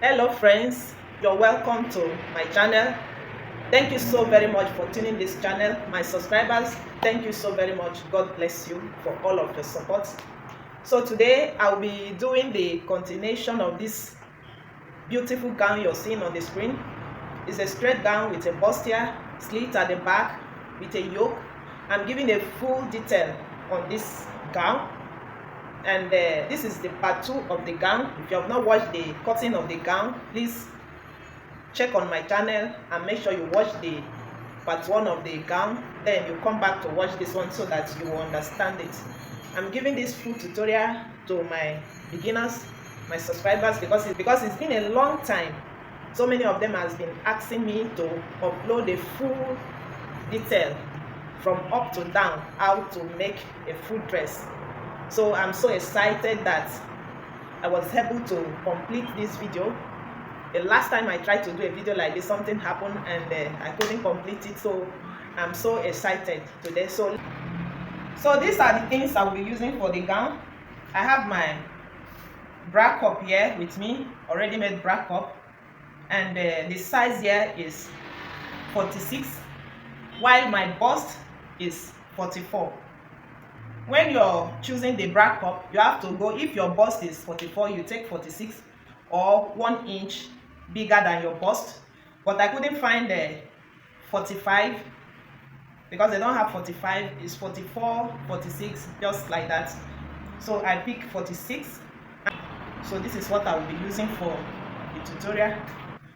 Hello friends, you're welcome to my channel. Thank you so very much for tuning this channel. My subscribers, thank you so very much. God bless you for all of your support. So today I'll be doing the continuation of this beautiful gown you're seeing on the screen. It's a straight gown with a bustier, slit at the back with a yoke. I'm giving a full detail on this gown. And this is the part 2 of the gown. If you have not watched the cutting of the gown, please check on my channel and make sure you watch the part 1 of the gown, then you come back to watch this one so that you will understand it. I'm giving this full tutorial to my beginners, my subscribers, because it's been a long time. So many of them has been asking me to upload a full detail from up to down how to make a full dress. So I'm so excited that I was able to complete this video. The last time I tried to do a video like this, something happened and I couldn't complete it. So I'm so excited today. So these are the things I'll be using for the gown. I have my bra cup here with me, already made bra cup, and the size here is 46, while my bust is 44. When you're choosing the bra cup, you have to go, if your bust is 44, you take 46 or 1 inch bigger than your bust. But I couldn't find the 45 because they don't have 45. It's 44, 46, just like that. So I pick 46. So this is what I will be using for the tutorial.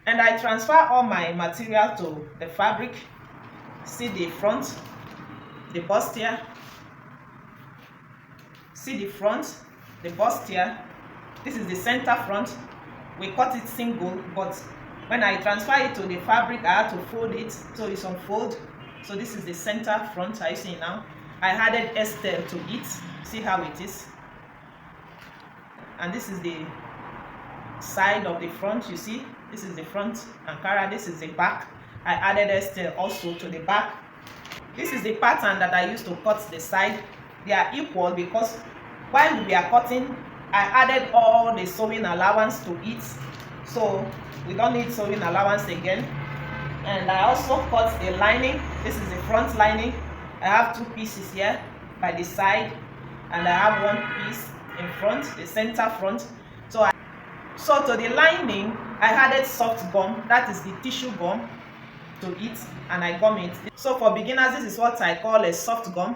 And I transfer all my material to the fabric. See the front, the bustier. See the front, the bustier. This is the center front. We cut it single, but when I transfer it to the fabric, I had to fold it so it's unfold. So this is the center front. I see now. I added Estelle to it. See how it is. And this is the side of the front. You see, this is the front Ankara. This is the back. I added Estelle also to the back. This is the pattern that I used to cut the side. They are equal because while we are cutting, I added all the sewing allowance to it, so we don't need sewing allowance again. And I also cut the lining. This is the front lining. I have 2 pieces here by the side, and I have 1 piece in front, the center front. So to the lining, I added soft gum, that is the tissue gum, to it, and I gum it. So for beginners, this is what I call a soft gum.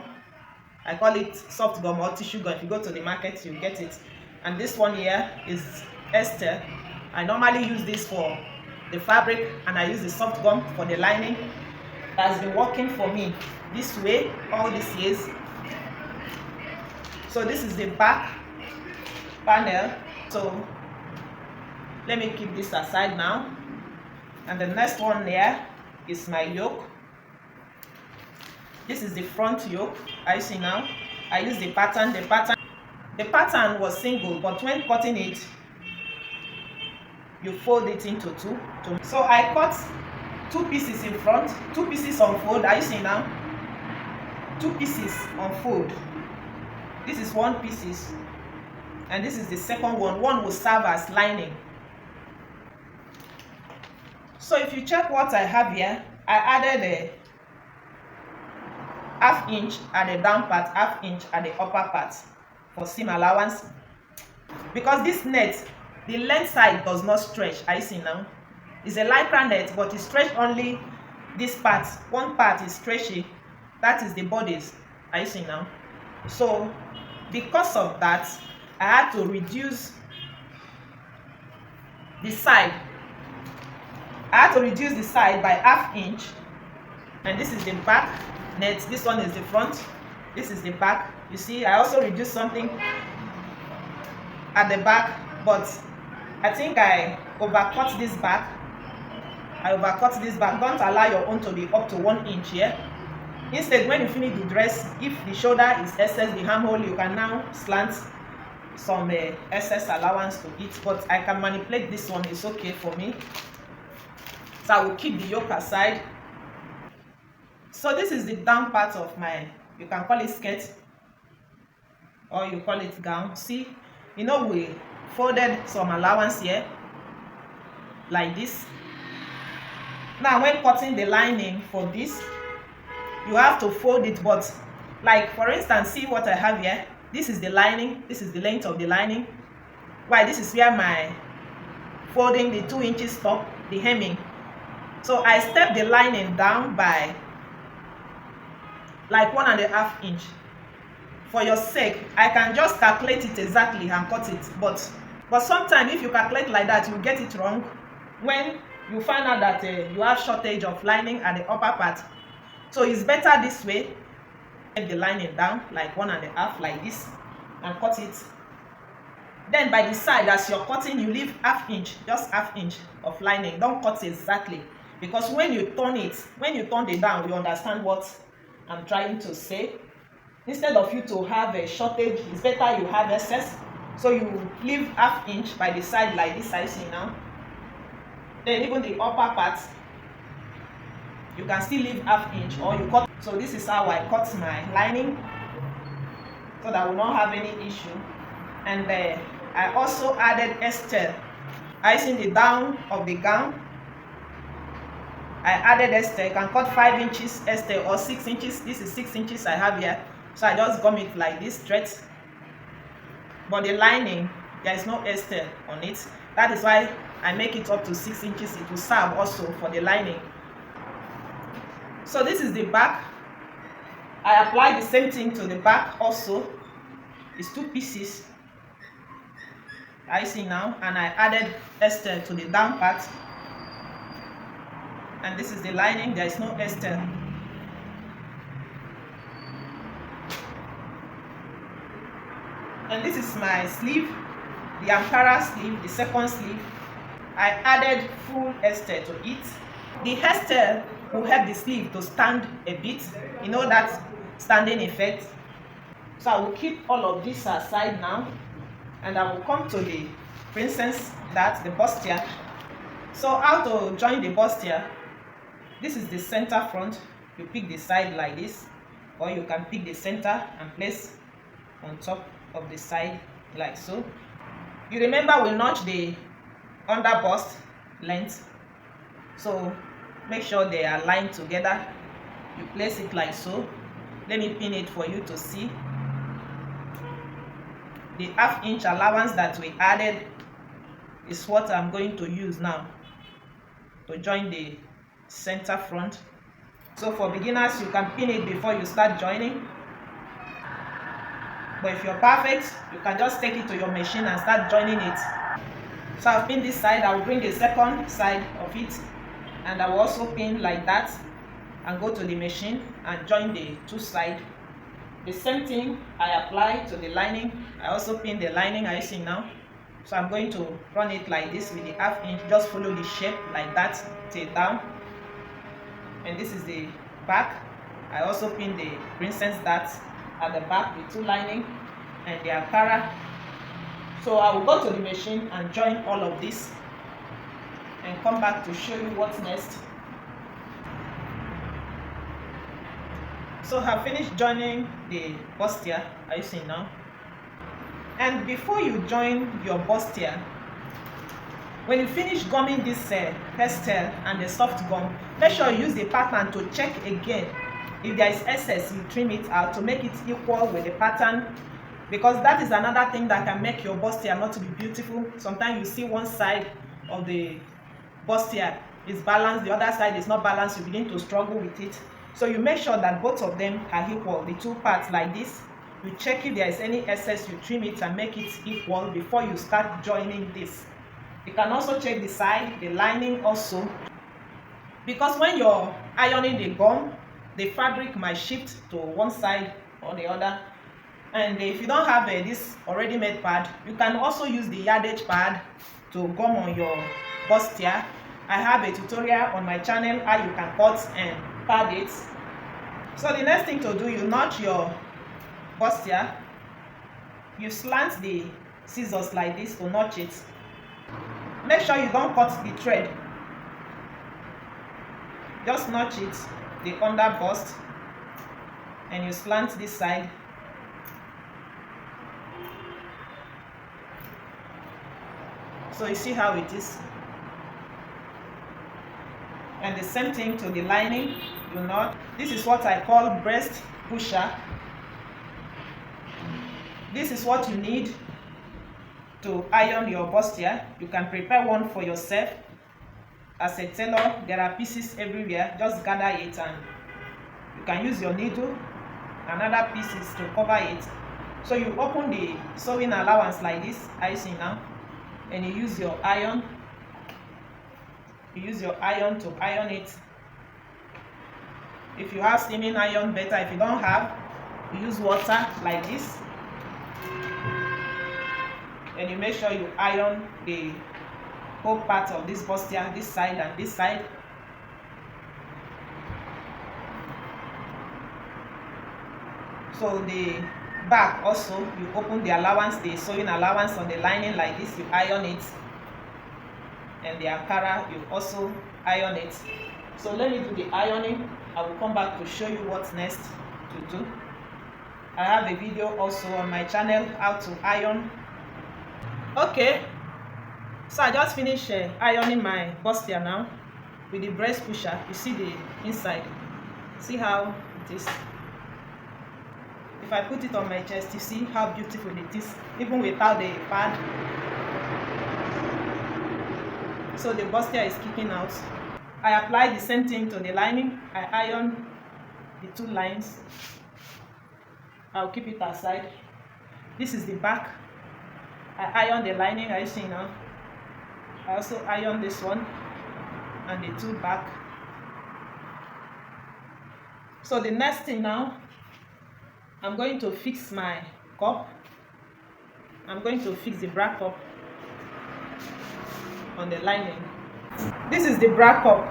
I call it soft gum or tissue gum. If you go to the market, you get it. And this one here is Estelle. I normally use this for the fabric, and I use the soft gum for the lining. That's been working for me this way all these years. So this is the back panel. So let me keep this aside now. And the next one here is my yoke. This is the front yoke. I see now. I use the pattern. The pattern was single, but when cutting it, you fold it into 2. So I cut 2 pieces in front, 2 pieces on fold. I see now. 2 pieces on fold. This is 1 piece, and this is the second one. One will serve as lining. So if you check what I have here, I added a ½ inch at the down part, ½ inch at the upper part for seam allowance, because this net, the length side does not stretch. I see now. It's a lycra net, but it stretch only this part. One part is stretchy, that is the bodies. I see now. So because of that, I had to reduce the side. I had to reduce the side by ½ inch. And this is the back net. This one is the front. This is the back. You see, I also reduced something at the back, but I think I overcut this back. Don't allow your own to be up to 1 inch here. Instead, when you finish the dress, if the shoulder is excess, the armhole, you can now slant some excess allowance to it. But I can manipulate this one. It's okay for me. So I will keep the yoke aside. So this is the down part of my, you can call it skirt or you call it gown. See, we folded some allowance here. like this. Now when cutting the lining for this, you have to fold it, but like for instance, see what I have here. This is the lining, this is the length of the lining. Why, this is where my folding the 2 inches stop, the hemming. So I step the lining down by like 1.5 inch. For your sake, I can just calculate it exactly and cut it, but sometimes if you calculate like that, you get it wrong when you find out that you have shortage of lining at the upper part. So it's better this way. Take the lining down like 1.5 like this and cut it. Then by the side, as you're cutting, you leave 1/2 inch, just 1/2 inch of lining. Don't cut exactly, because when you turn it down, you understand what I'm trying to say. Instead of you to have a shortage, it's better you have excess. So you leave 1/2 inch by the side like this, I see now. Then even the upper part, you can still leave 1/2 inch, or you cut. So this is how I cut my lining, so that I will not have any issue. And I also added Estelle. I see the down of the gown. I added Estelle. You can cut 5 inches Estelle or 6 inches. This is 6 inches I have here. So I just gum it like this straight. But the lining, there is no Estelle on it. That is why I make it up to 6 inches. It will serve also for the lining. So this is the back. I apply the same thing to the back also. It's 2 pieces. I see now, and I added Estelle to the down part. And this is the lining. There is no Estelle. And this is my sleeve, the Ankara sleeve, the second sleeve. I added full Estelle to it. The Estelle will help the sleeve to stand a bit, you know, that standing effect. So I will keep all of this aside now, and I will come to the princess, that's the bustier. So how to join the bustier? This is the center front. You pick the side like this, or you can pick the center and place on top of the side like so. You remember we notch the under bust length, so make sure they are lined together. You place it like so. Let me pin it for you to see. The 1/2 inch allowance that we added is what I'm going to use now to join the center front. So for beginners, you can pin it before you start joining. But if you're perfect, you can just take it to your machine and start joining it. So I've pinned this side. I will bring the second side of it, and I will also pin like that and go to the machine and join the 2 sides. The same thing I apply to the lining. I also pin the lining, I see now. So I'm going to run it like this with the 1/2 inch. Just follow the shape like that till down. And this is the back. I also pin the princess dart at the back with 2 lining and the Ankara. So I will go to the machine and join all of this and come back to show you what's next. So I have finished joining the bustier, are you seeing now? And before you join your bustier, when you finish gumming this pastel and the soft gum, make sure you use the pattern to check again. If there is excess, you trim it out to make it equal with the pattern, because that is another thing that can make your bustier not to be beautiful. Sometimes you see one side of the bustier is balanced, the other side is not balanced, you begin to struggle with it. So you make sure that both of them are equal, the 2 parts like this. You check if there is any excess, you trim it and make it equal before you start joining this. You can also check the side, the lining also, because when you're ironing the gum, the fabric might shift to one side or the other. And if you don't have this already made pad, you can also use the yardage pad to gum on your bustier. I have a tutorial on my channel how you can cut and pad it. So the next thing to do, you notch your bustier. You slant the scissors like this to notch it. Make sure you don't cut the thread. Just notch it, the under bust, and you slant this side. So you see how it is. And the same thing to the lining, you knot. This is what I call breast pusher. This is what you need to iron your bustier. You can prepare one for yourself. As a tailor, there are pieces everywhere. Just gather it and you can use your needle and other pieces to cover it. So you open the sewing allowance like this, I see now, and you use your iron. You use your iron to iron it. If you have steaming iron, better. If you don't have, you use water like this. And you make sure you iron the whole part of this bustier, this side and this side. So the back also, you open the allowance, the sewing allowance on the lining like this, you iron it. And the Ankara, you also iron it. So let me do the ironing. I will come back to show you what's next to do. I have a video also on my channel how to iron. Okay, so I just finished ironing my bustier now with the breast pusher. You see the inside, see how it is. If I put it on my chest, you see how beautiful it is, even without the pad. So the bustier is kicking out. I apply the same thing to the lining. I iron the two lines. I'll keep it aside. This is the back. I iron the lining, I see now. I also iron this one and the two back. So the next thing now, I'm going to fix my cup. I'm going to fix the bra cup on the lining. This is the bra cup.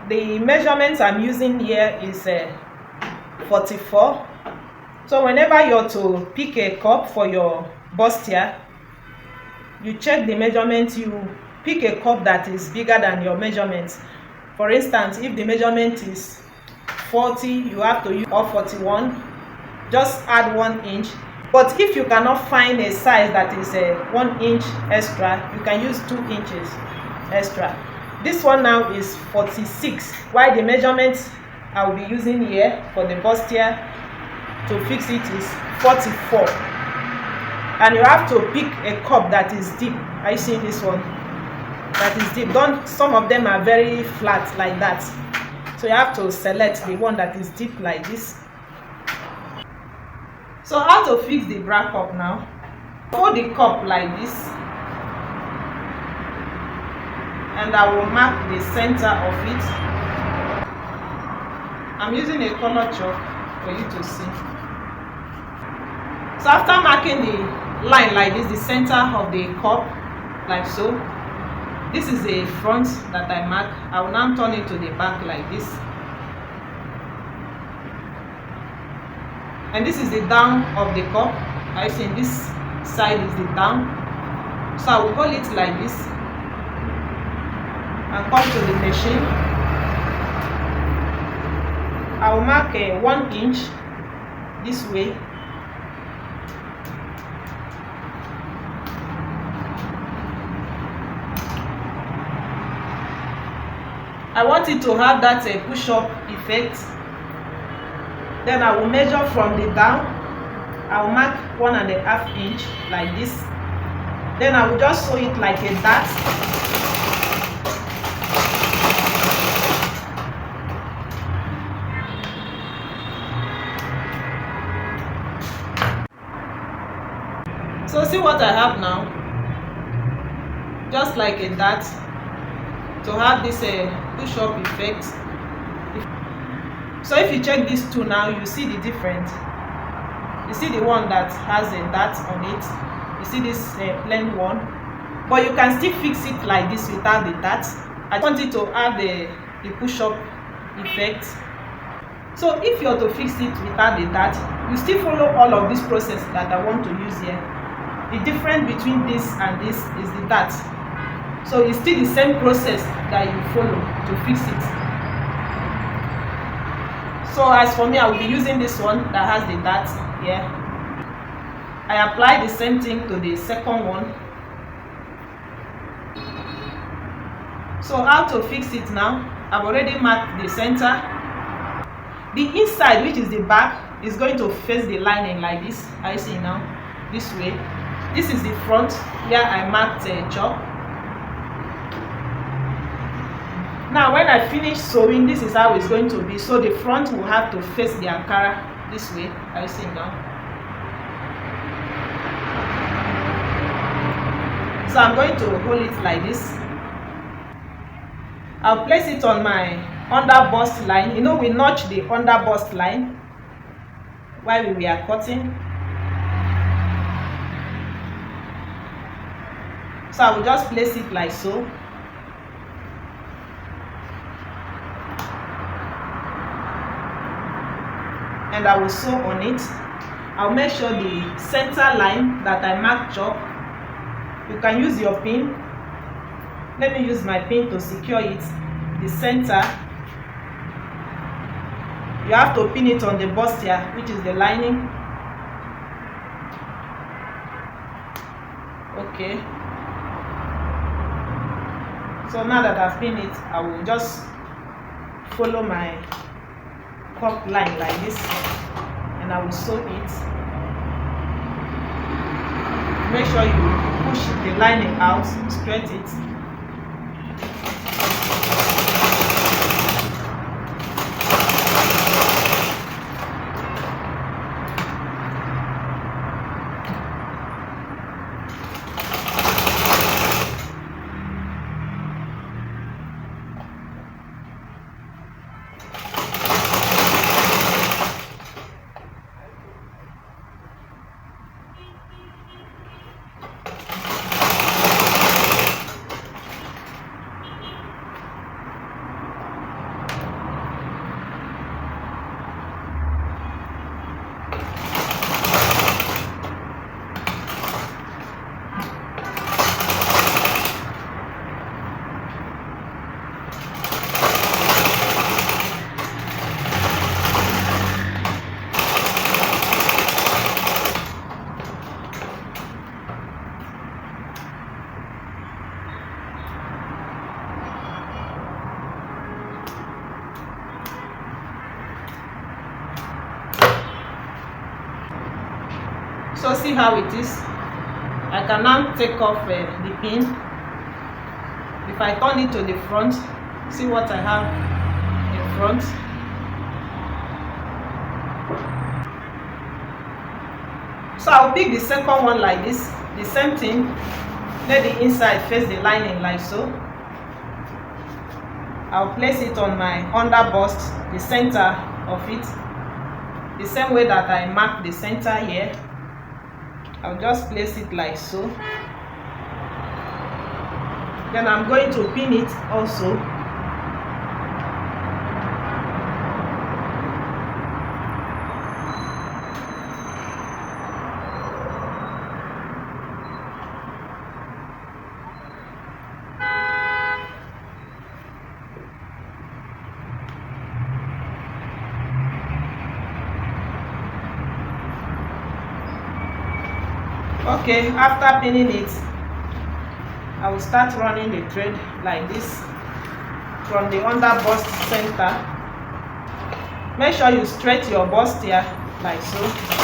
The measurements I'm using here is 44. So whenever you're to pick a cup for your bustier, you check the measurement. You pick a cup that is bigger than your measurements. For instance, if the measurement is 40, you have to use, or 41, just add 1 inch. But if you cannot find a size that is 1 inch extra, you can use 2 inches extra. This one now is 46, while the measurement I will be using here for the bustier to fix it is 44. And you have to pick a cup that is deep. I see this one that is deep. Don't, some of them are very flat like that. So you have to select the one that is deep like this. So how to fix the bra cup now? Fold the cup like this, and I will mark the center of it. I'm using a color chalk for you to see. So after marking the line like this, the center of the cup, like so, this is the front that I mark. I will now turn it to the back like this. And this is the down of the cup. I see this side is the down. So I will hold it like this and come to the machine. I will mark 1 inch this way. I want it to have that push-up effect. Then I will measure from the down. I will mark 1.5 inch like this. Then I will just sew it like a dart. So see what I have now? Just like a dart, to have this push-up effect. So if you check these two now, you see the difference. You see the one that has a dart on it. You see this plain one. But you can still fix it like this without the dart. I want it to add the push-up effect. So if you're to fix it without the dart, you still follow all of this process that I want to use here. The difference between this and this is the dart. So it's still the same process that you follow to fix it. So as for me, I will be using this one that has the dart here. I apply the same thing to the second one. So how to fix it now? I've already marked the center. The inside, which is the back, is going to face the lining like this. I see now, this way. This is the front where I marked chalk. Now when I finish sewing, this is how it's going to be. So the front will have to face the Ankara this way. I see now. So I'm going to hold it like this. I'll place it on my under bust line. You know, we notch the under bust line while we are cutting. So I will just place it like so. And I will sew on it. I'll make sure the center line that I marked chalk. You can use your pin. Let me use my pin to secure it. The center, you have to pin it on the bustier, which is the lining. Okay. So now that I've pinned it, I will just follow my cup line like this, and I will sew it. Make sure you push the lining out, straight it. So see how it is. I can now take off the pin. If I turn it to the front, see what I have in front. So I'll pick the second one like this. The same thing. Let the inside face the lining like so. I'll place it on my under bust, the center of it, the same way that I marked the center here. I'll just place it like so. Then I'm going to pin it also. Okay, after pinning it, I will start running the thread like this from the under bust center. Make sure you stretch your bustier like so.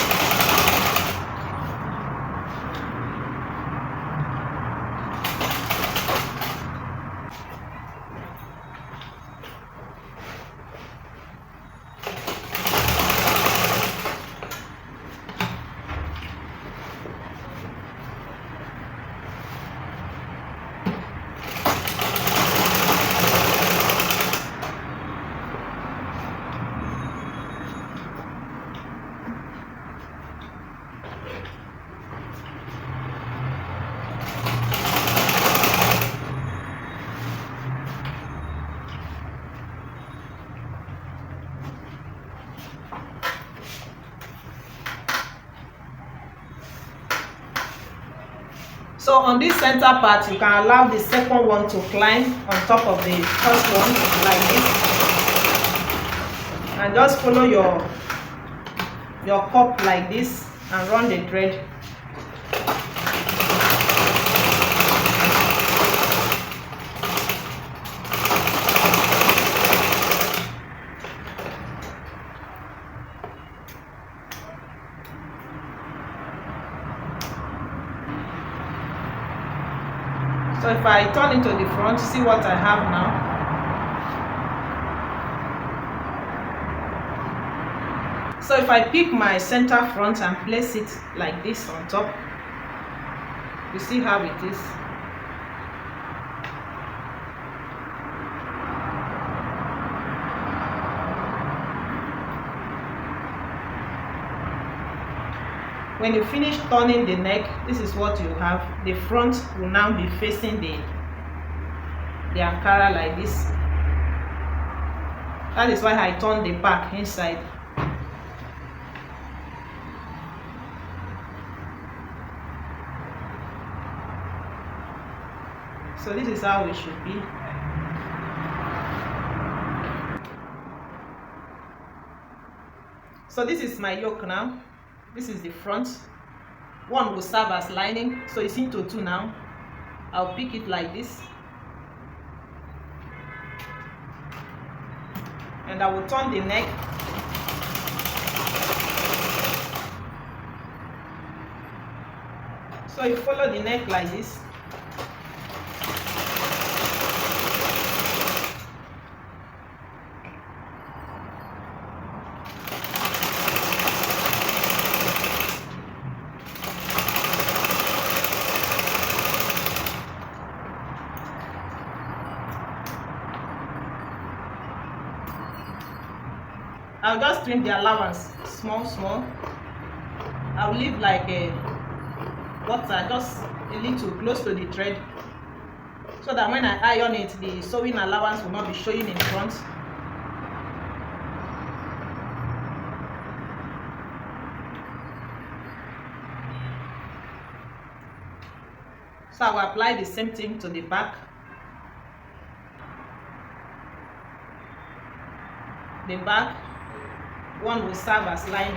So on this center part, you can allow the second one to climb on top of the first one like this, and just follow your cup like this and run the thread. So if I turn into the front, see what I have now. So if I pick my center front and place it like this on top, you see how it is. When you finish turning the neck, this is what you have. The front will now be facing the Ankara like this. That is why I turn the back inside. So this is how it should be. So this is my yoke now. This is the front. One will serve as lining, so it's into two now. I'll pick it like this, and I will turn the neck. So you follow the neck like this. I'll just trim the allowance small. I'll leave like a water just a little close to the thread, so that when I iron it, the sewing allowance will not be showing in front. So I will apply the same thing to the back. The back one will serve as lining.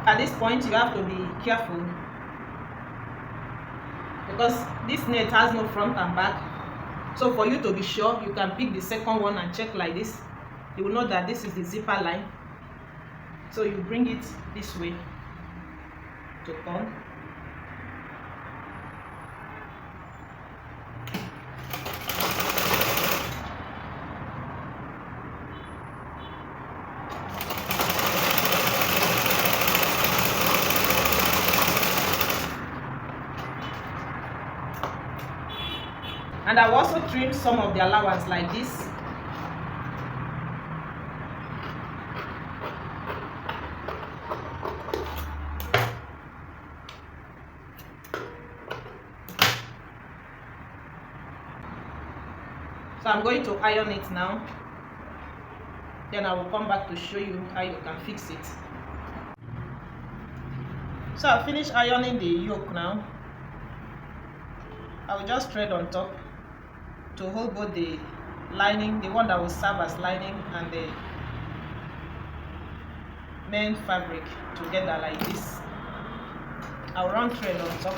At this point, you have to be careful because this net has no front and back. So for you to be sure, you can pick the second one and check like this. You will know that this is the zipper line. So you bring it this way to turn. And I will also trim some of the allowance like this. So I'm going to iron it now. Then I will come back to show you how you can fix it. So I'll finish ironing the yoke now. I will just thread on top to hold both the lining, the one that will serve as lining, and the main fabric together like this. I'll run thread on top.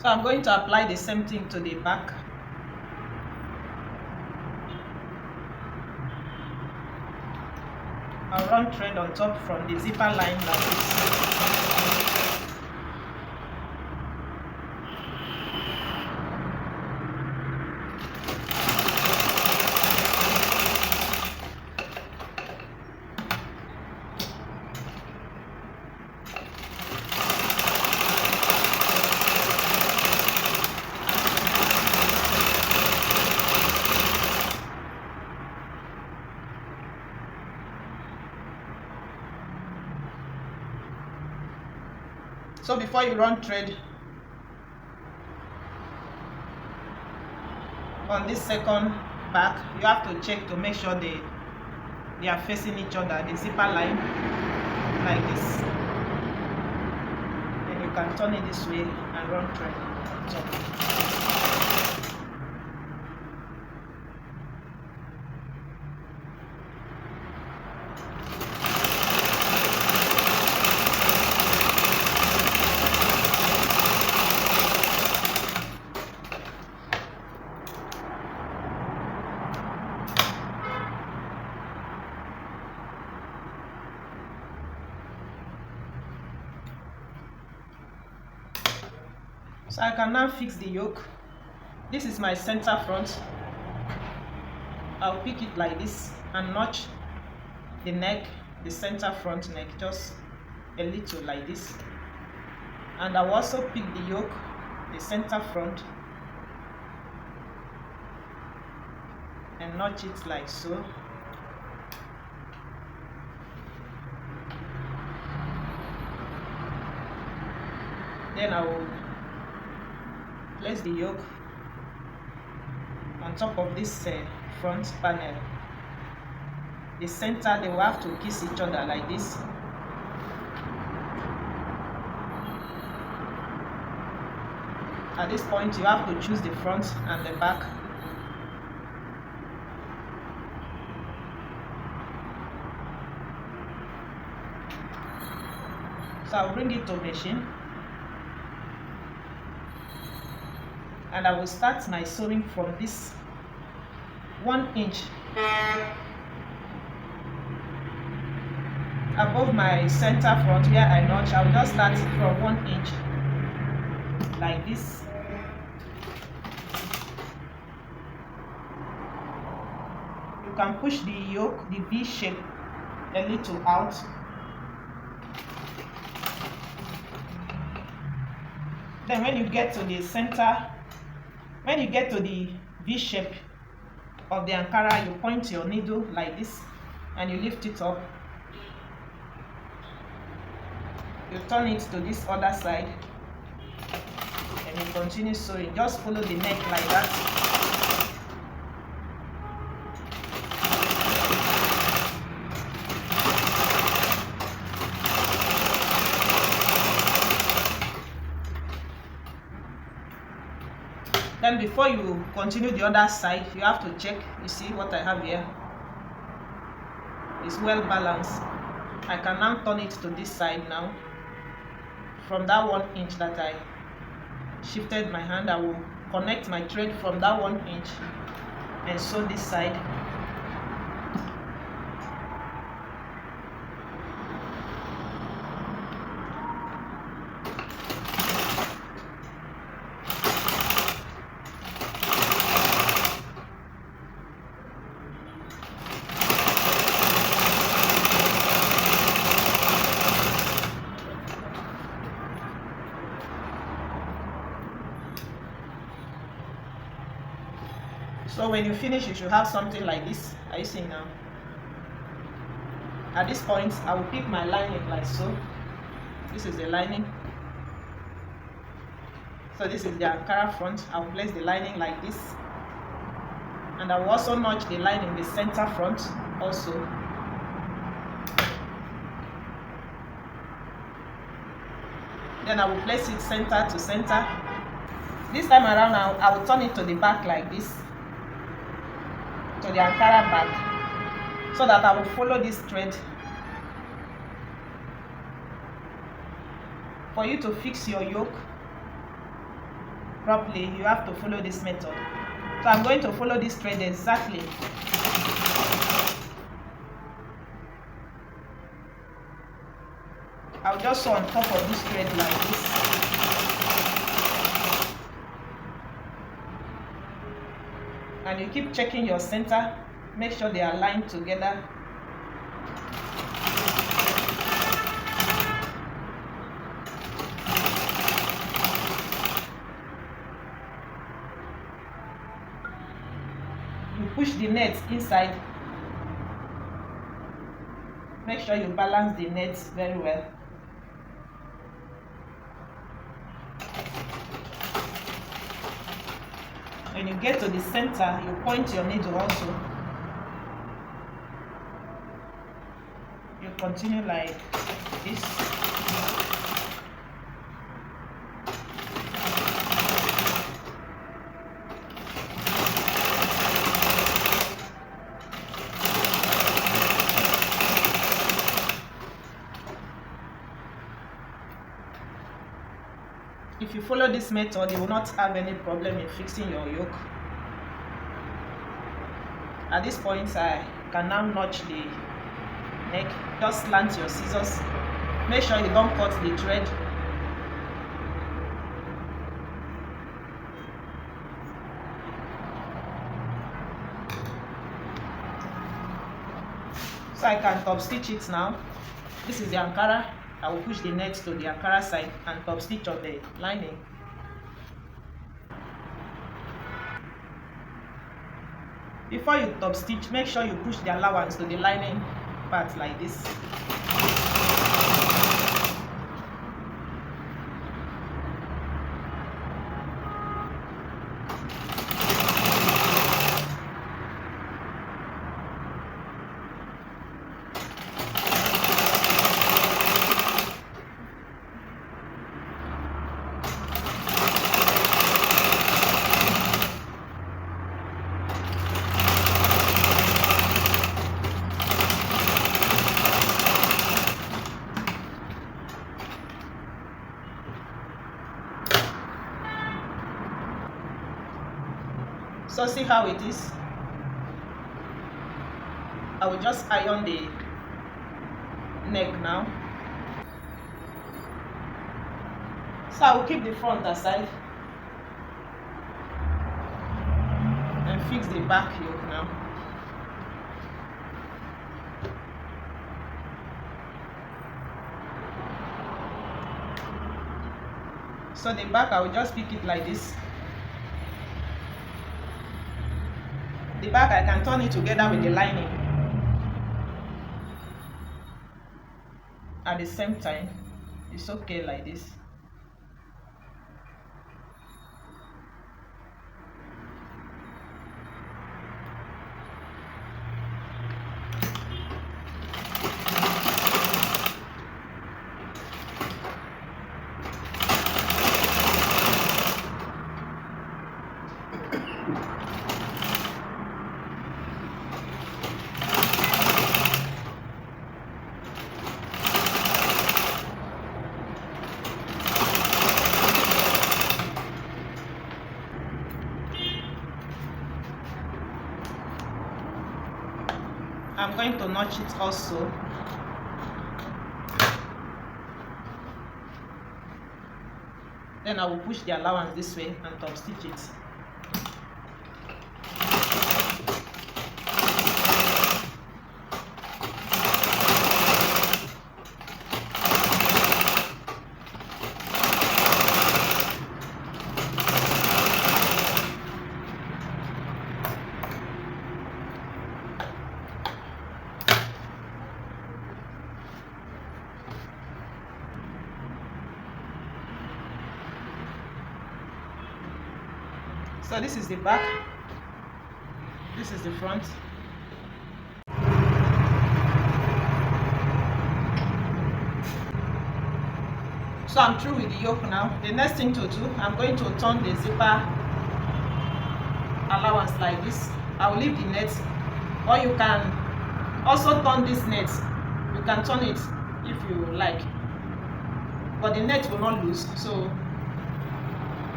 So I'm going to apply the same thing to the back. I'll run thread on top from the zipper line like this. So before you run thread on this second back, you have to check to make sure they are facing each other, the zipper line, like this. Then you can turn it this way and run thread on top. So I can now fix the yoke. This is my center front. I'll pick it like this and notch the neck, the center front neck, just a little like this. And I'll also pick the yoke, the center front, and notch it like so. Then I will place the yoke on top of this front panel. The center, they will have to kiss each other like this. At this point, you have to choose the front and the back. So I'll bring it to machine. And I will start my sewing from this 1 inch above my center front where I notch. I will just start from 1 inch like this. You can push the yoke, the V shape, a little out. Then when you get to the center, when you get to the V shape of the Ankara, you point your needle like this and you lift it up. You turn it to this other side and you continue sewing. Just follow the neck like that. Then before you continue the other side, you have to check. You see what I have here? It's well balanced. I can now turn it to this side now. From that 1 inch that I shifted my hand, I will connect my thread from that 1 inch and sew this side. So when you finish, you should have something like this. Are you seeing now? At this point, I will pick my lining like so. This is the lining. So this is the Ankara front. I will place the lining like this. And I will also notch the line in the center front also. Then I will place it center to center. This time around, I will turn it to the back like this, to the Ankara back, so that I will follow this thread. For you to fix your yoke properly, you have to follow this method. So I'm going to follow this thread exactly. I'll just sew on top of this thread like this. And you keep checking your center, make sure they are aligned together. You push the net inside. Make sure you balance the net very well. When you get to the center, you point your needle also. You continue like this. If you follow this method, you will not have any problem in fixing your yoke. At this point, I can now notch the neck. Just slant your scissors. Make sure you don't cut the thread. So I can top stitch it now. This is the Ankara. I will push the net to the Ankara side and top stitch on the lining. Before you top stitch, make sure you push the allowance to the lining part like this. So see how it is. I will just iron the neck now. So I will keep the front aside and fix the back yoke now. So the back, I will just pick it like this. The back, I can turn it together with the lining at the same time. It's okay like this. I'm going to notch it also. Then I will push the allowance this way and top stitch it. So this is the back, this is the front. So I'm through with the yoke now. The next thing to do, I'm going to turn the zipper allowance like this. I will leave the net, or you can also turn this net. You can turn it if you like, but the net will not loose. So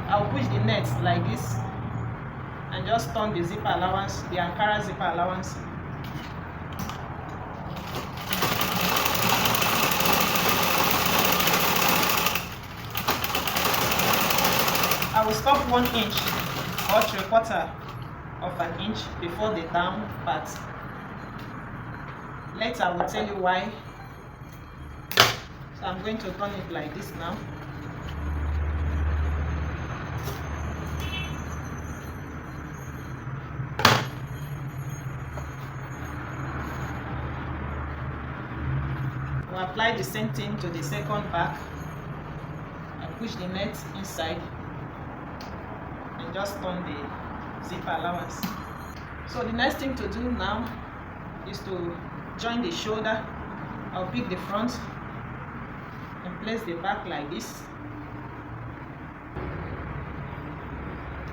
I'll push the net like this and just turn the zipper allowance, the Ankara zipper allowance. I will stop 1 inch or 3/4 of an inch before the down part. Later I will tell you why. So I'm going to turn it like this now. We'll apply the same thing to the second back and push the net inside and just turn the zipper allowance. So the next thing to do now is to join the shoulder. I'll pick the front and place the back like this.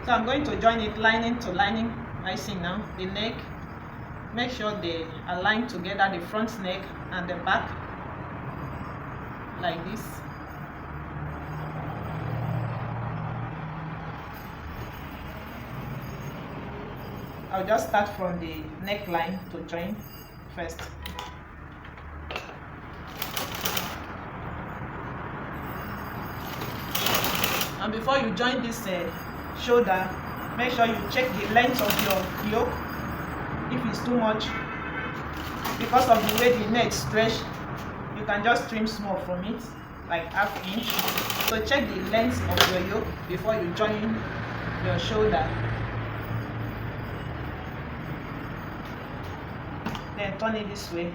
So I'm going to join it lining to lining. I see now the neck. Make sure they align together, the front neck and the back like this. I'll just start from the neckline to join first. And before you join this shoulder, make sure you check the length of your yoke. If it's too much, because of the way the neck stretch, you can just trim small from it, like ½ inch. So check the length of your yoke before you join your shoulder. Then turn it this way.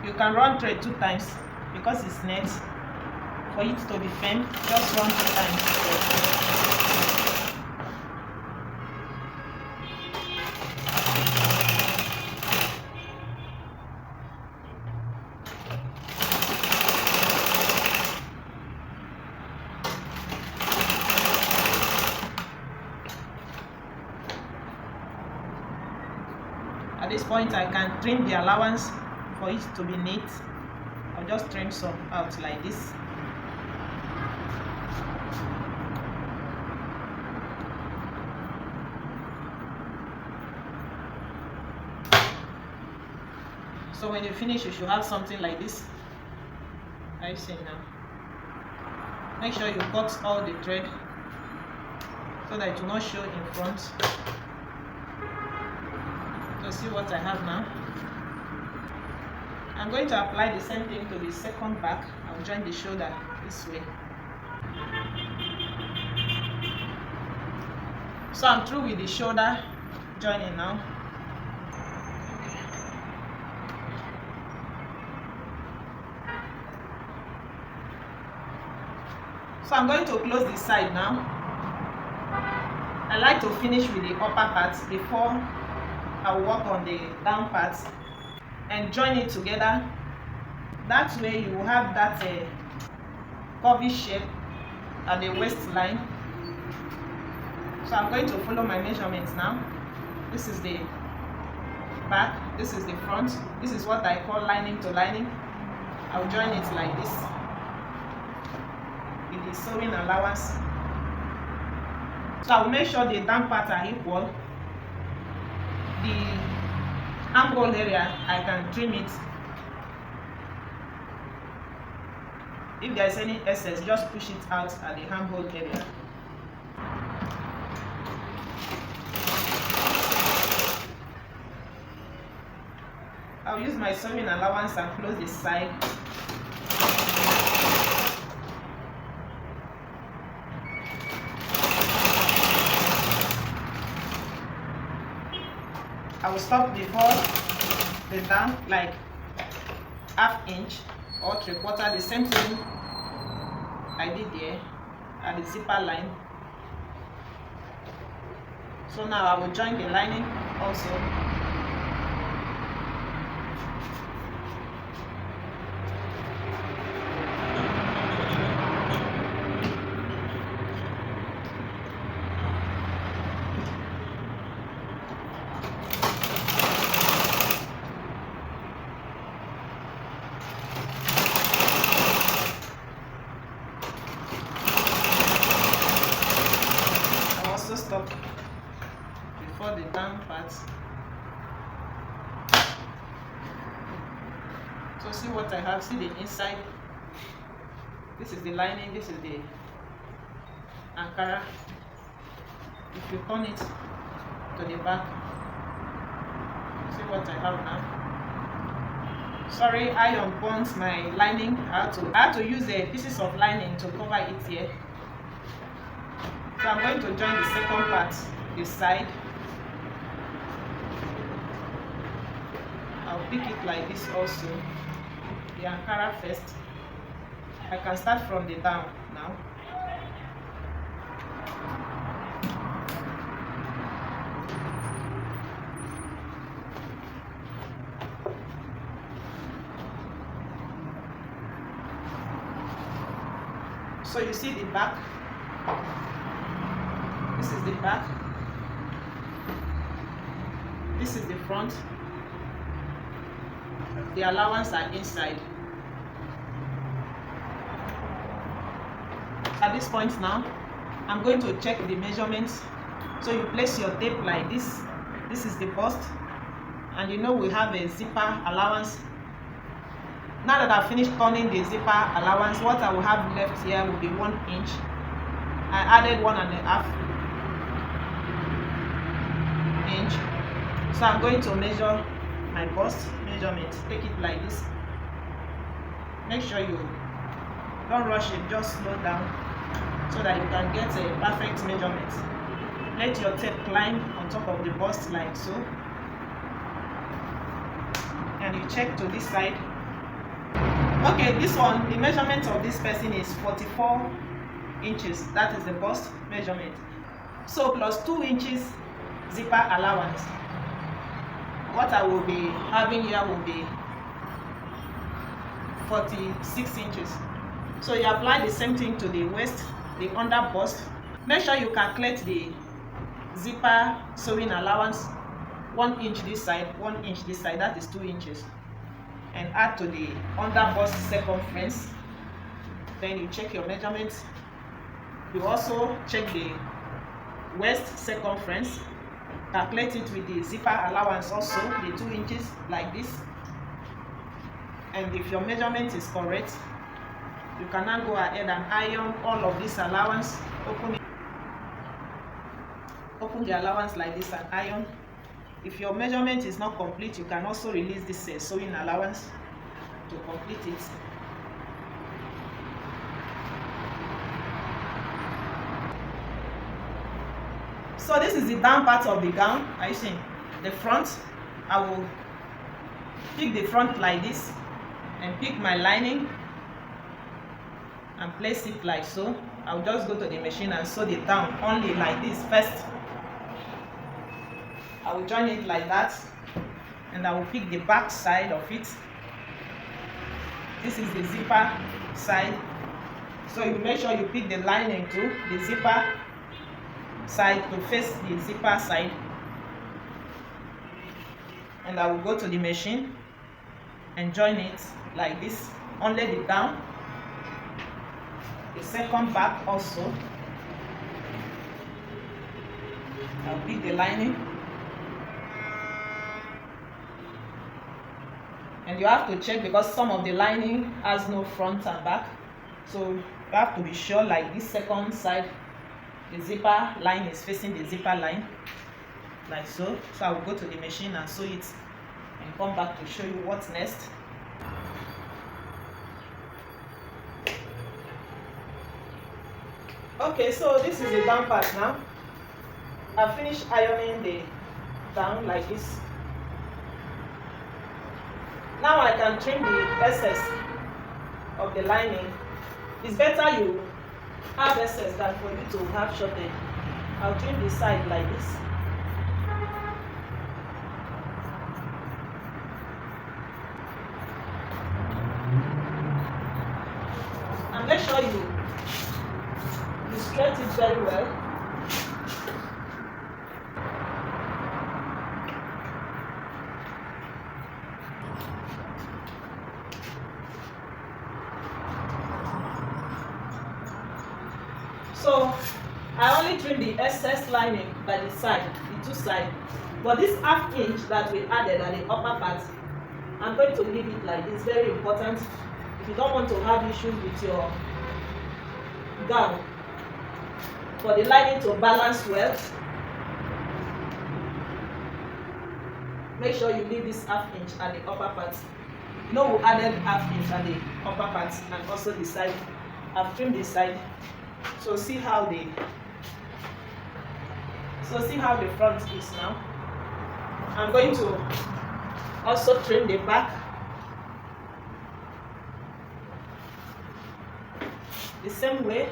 You can run thread 2 times because it's net. For it to be firm, just run 2 times. At this point, I can trim the allowance for it to be neat. I'll just trim some out like this. So when you finish, you should have something like this. I see now. Make sure you cut all the thread so that it will not show in front. So see what I have now. I'm going to apply the same thing to the second back. I'll join the shoulder this way. So I'm through with the shoulder joining now. So I'm going to close this side now. I like to finish with the upper part before I work on the down part and join it together. That way you will have that curvy shape at the waistline. So I'm going to follow my measurements now. This is the back, this is the front. This is what I call lining to lining. I'll join it like this with the sewing allowance. So I'll make sure the down part are equal. The armhole area, I can trim it. If there is any excess, just push it out at the armhole area. I'll use my sewing allowance and close this side. I will stop before the down, like ½ inch or 3/4, the same thing I did there at the zipper line. So now I will join the lining also. Stop before the down part. So see what I have. See the inside. This is the lining. This is the Ankara. if you turn it to the back, see what I have now. Sorry, iron burnt my lining. I had to use a pieces of lining to cover it here. So I'm going to join the second part, this side. I'll pick it like this also. The Ankara first. I can start from the down now. So you see the back. This is the back. This is the front. The allowance are inside. At this point now, I'm going to check the measurements. So you place your tape like this. This is the bust. And you know we have a zipper allowance. Now that I've finished turning the zipper allowance, what I will have left here will be 1 inch. I added 1.5 inch. So I'm going to measure my bust measurement. Take it like this. Make sure you don't rush it, just slow down so that you can get a perfect measurement. Let your tape climb on top of the bust like so. And you check to this side. Okay, this one, the measurement of this person is 44 inches. That is the bust measurement. So plus 2 inches zipper allowance. What I will be having here will be 46 inches. So you apply the same thing to the waist, the under bust. Make sure you calculate the zipper sewing allowance. 1 inch this side, 1 inch this side, that is 2 inches. And add to the under bust circumference. Then you check your measurements. You also check the waist circumference. Calculate it with the zipper allowance also, the 2 inches like this. And if your measurement is correct, you can now go ahead and iron all of this allowance. Open the allowance like this and iron. If your measurement is not complete, you can also release this sewing allowance to complete it. So this is the down part of the gown. Are you seeing? The front, I will pick the front like this and pick my lining and place it like so. I'll just go to the machine and sew it down only like this first. I will join it like that, and I will pick the back side of it. This is the zipper side. So you make sure you pick the lining too, the zipper side to face the zipper side. And I will go to the machine and join it like this, only the down. The second back also. I'll pick the lining. And you have to check because some of the lining has no front and back. So you have to be sure, like this second side, the zipper line is facing the zipper line, like so. So I will go to the machine and sew it and come back to show you what's next. Okay, so this is the down part now. I've finished ironing the down like this. Now I can trim the excess of the lining. It's better you have excess than for you to have shortage. I'll trim the side like this. And make sure you stretch it very well. So I only trim the excess lining by the side, the two sides. But this ½ inch that we added at the upper part, I'm going to leave it like this. Very important. If you don't want to have issues with your gown, for the lining to balance well, make sure you leave this half inch at the upper part. No, we added half inch at the upper part and also the side. I've trimmed the side. So see how the front is now. I'm going to also trim the back the same way.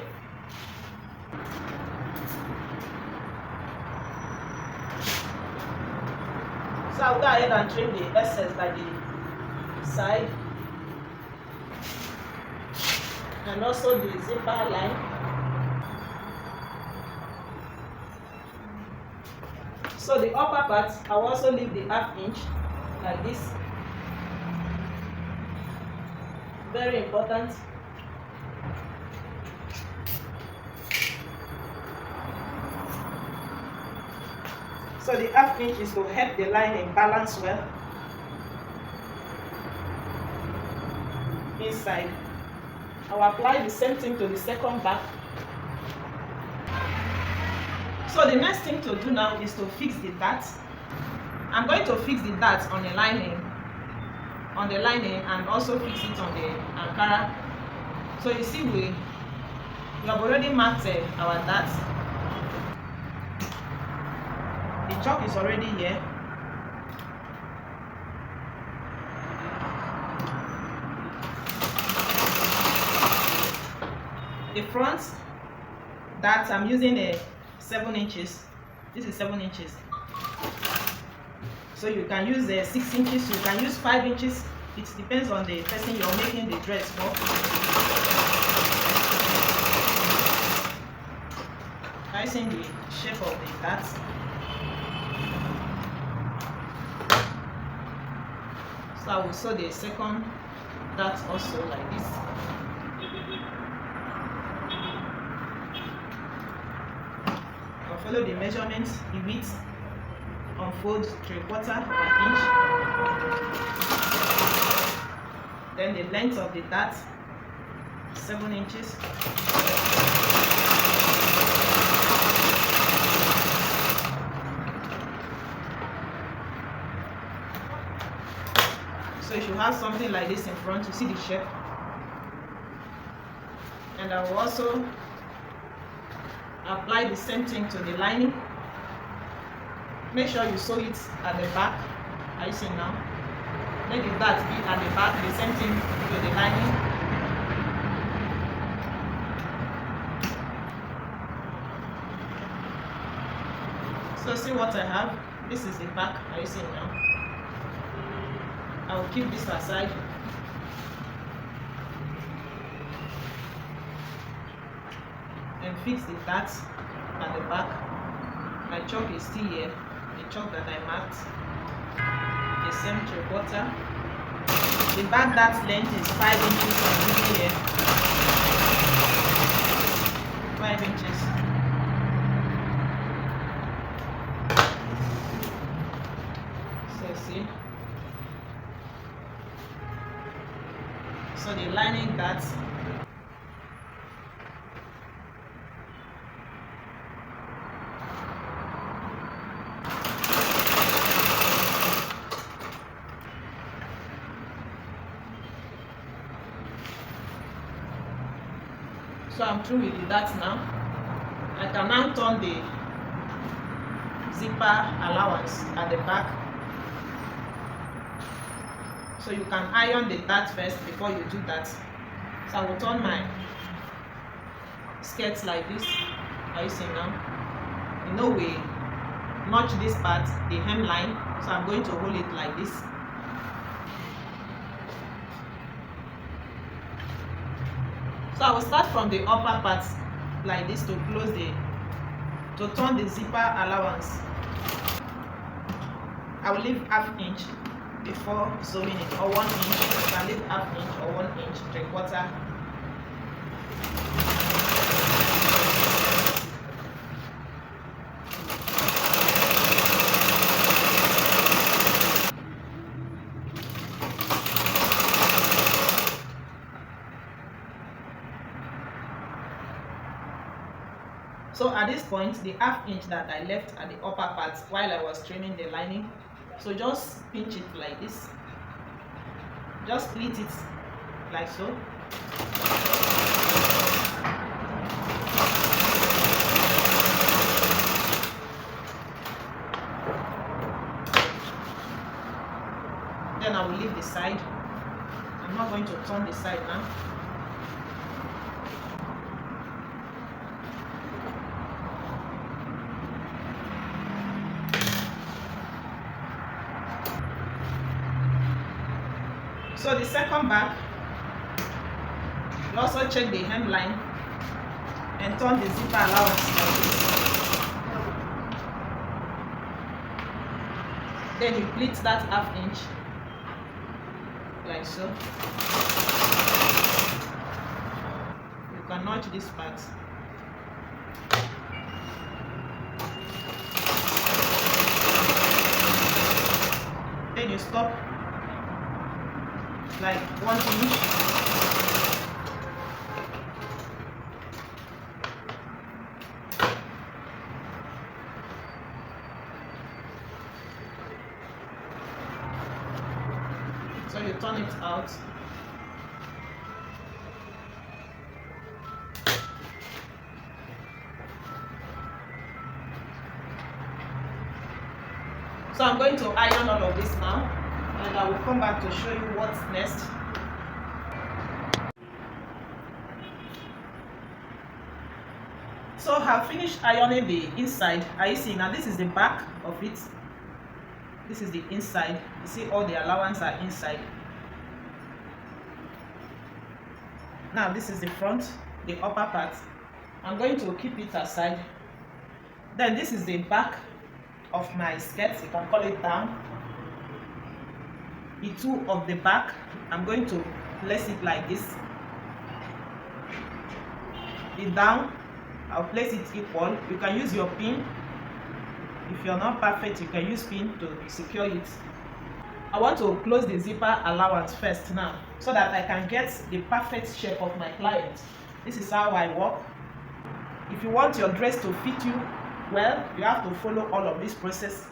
So I'll go ahead and trim the excess by the side and also the zipper line. So the upper part, I'll also leave the half inch like this. Very important. So the half inch is to help the lining balance well inside. I'll apply the same thing to the second back. So the next thing to do now is to fix the dart. I'm going to fix the dart on the lining and also fix it on the Ankara. So you see we have already marked our dart. The chalk is already here. The front dart, I'm using a 7 inches. This is 7 inches. So you can use 6 inches, you can use 5 inches. It depends on the person you're making the dress for. Tracing the shape of the dart. So I will sew the second dart also like this. I'll follow the measurements, the width, unfold 3/4 inch. Then the length of the dart, 7 inches. So you should have something like this in front, you see the shape. And I will also apply the same thing to the lining. Make sure you sew it at the back. Are you seeing now? Let the dart be at the back, the same thing to the lining. So see what I have? This is the back. Are you seeing now? I will keep this aside. And fix the dart at the back. My chalk is still here. The chalk that I marked. The same 3/4. The back dart length is 5 inches from here. 5 inches. So see. So the lining dart. So I'm through with the dart now. I can now turn the zipper allowance at the back. So you can iron the dart first before you do that. So I will turn my skirts like this. Are you seeing now? You know we notch this part, the hemline. So I'm going to hold it like this. So I will start from the upper part like this to turn the zipper allowance. I will leave half inch before sewing it, or 1 inch. You can leave half inch or 1 inch, 3/4. So at this point, the half inch that I left at the upper part while I was trimming the lining, So just pinch it like this. Just split it like so. Then I will leave the side. I'm not going to turn the side now. So the second back, you also check the hemline and turn the zipper allowance like this. Then you pleat that 1/2 inch like so. You can notch this part. Then you stop like 1 inch. So you turn it out. So I'm going to iron all of this now, and I will come back to show you what's next. So I've finished ironing the inside. Are you seeing now? This is the back of it. This is the inside. You see all the allowance are inside. Now this is the front, the upper part. I'm going to keep it aside. Then this is the back of my skirt. You can call it down. The two of the back, I'm going to place it like this. The down, I'll place it equal. You can use your pin. If you're not perfect, you can use pin to secure it. I want to close the zipper allowance first now, so that I can get the perfect shape of my client. This is how I work. If you want your dress to fit you well, you have to follow all of this process.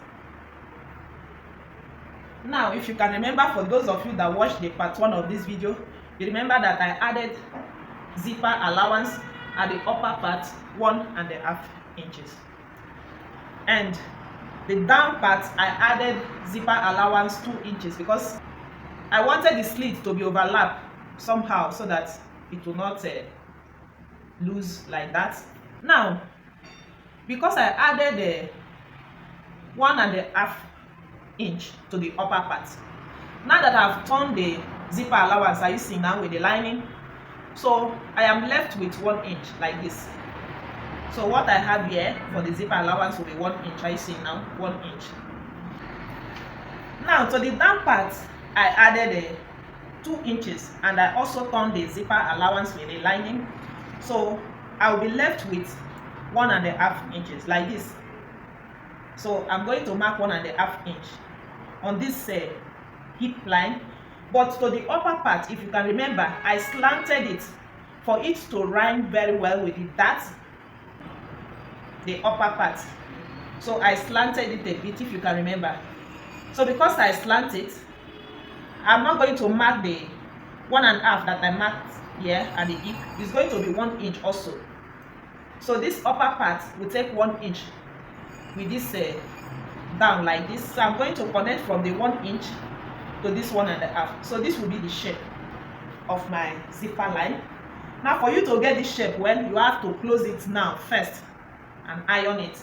Now, if you can remember, for those of you that watched the part 1 of this video, you remember that I added zipper allowance at the upper part 1.5 inches, and the down part I added zipper allowance 2 inches because I wanted the slit to be overlapped somehow so that it will not loose like that. Now, because I added 1.5 inch to the upper part, now that I've turned the zipper allowance, are you seeing now with the lining? So I am left with 1 inch like this. So what I have here for the zipper allowance will be 1 inch. Are you seeing now? 1 inch. Now to the down part, I added 2 inches, and I also turned the zipper allowance with the lining. So I will be left with 1.5 inches like this. So I'm going to mark 1.5 inch on this hip line. But to the upper part, if you can remember, I slanted it for it to rhyme very well with the dart, the upper part. So I slanted it a bit, if you can remember. So because I slant it, I'm not going to mark the 1.5 that I marked here at the hip. It's going to be 1 inch also. So this upper part will take 1 inch with this down like this. So I'm going to connect from the 1 inch to this 1.5. So this will be the shape of my zipper line. Now for you to get this shape well, you have to close it now first and iron it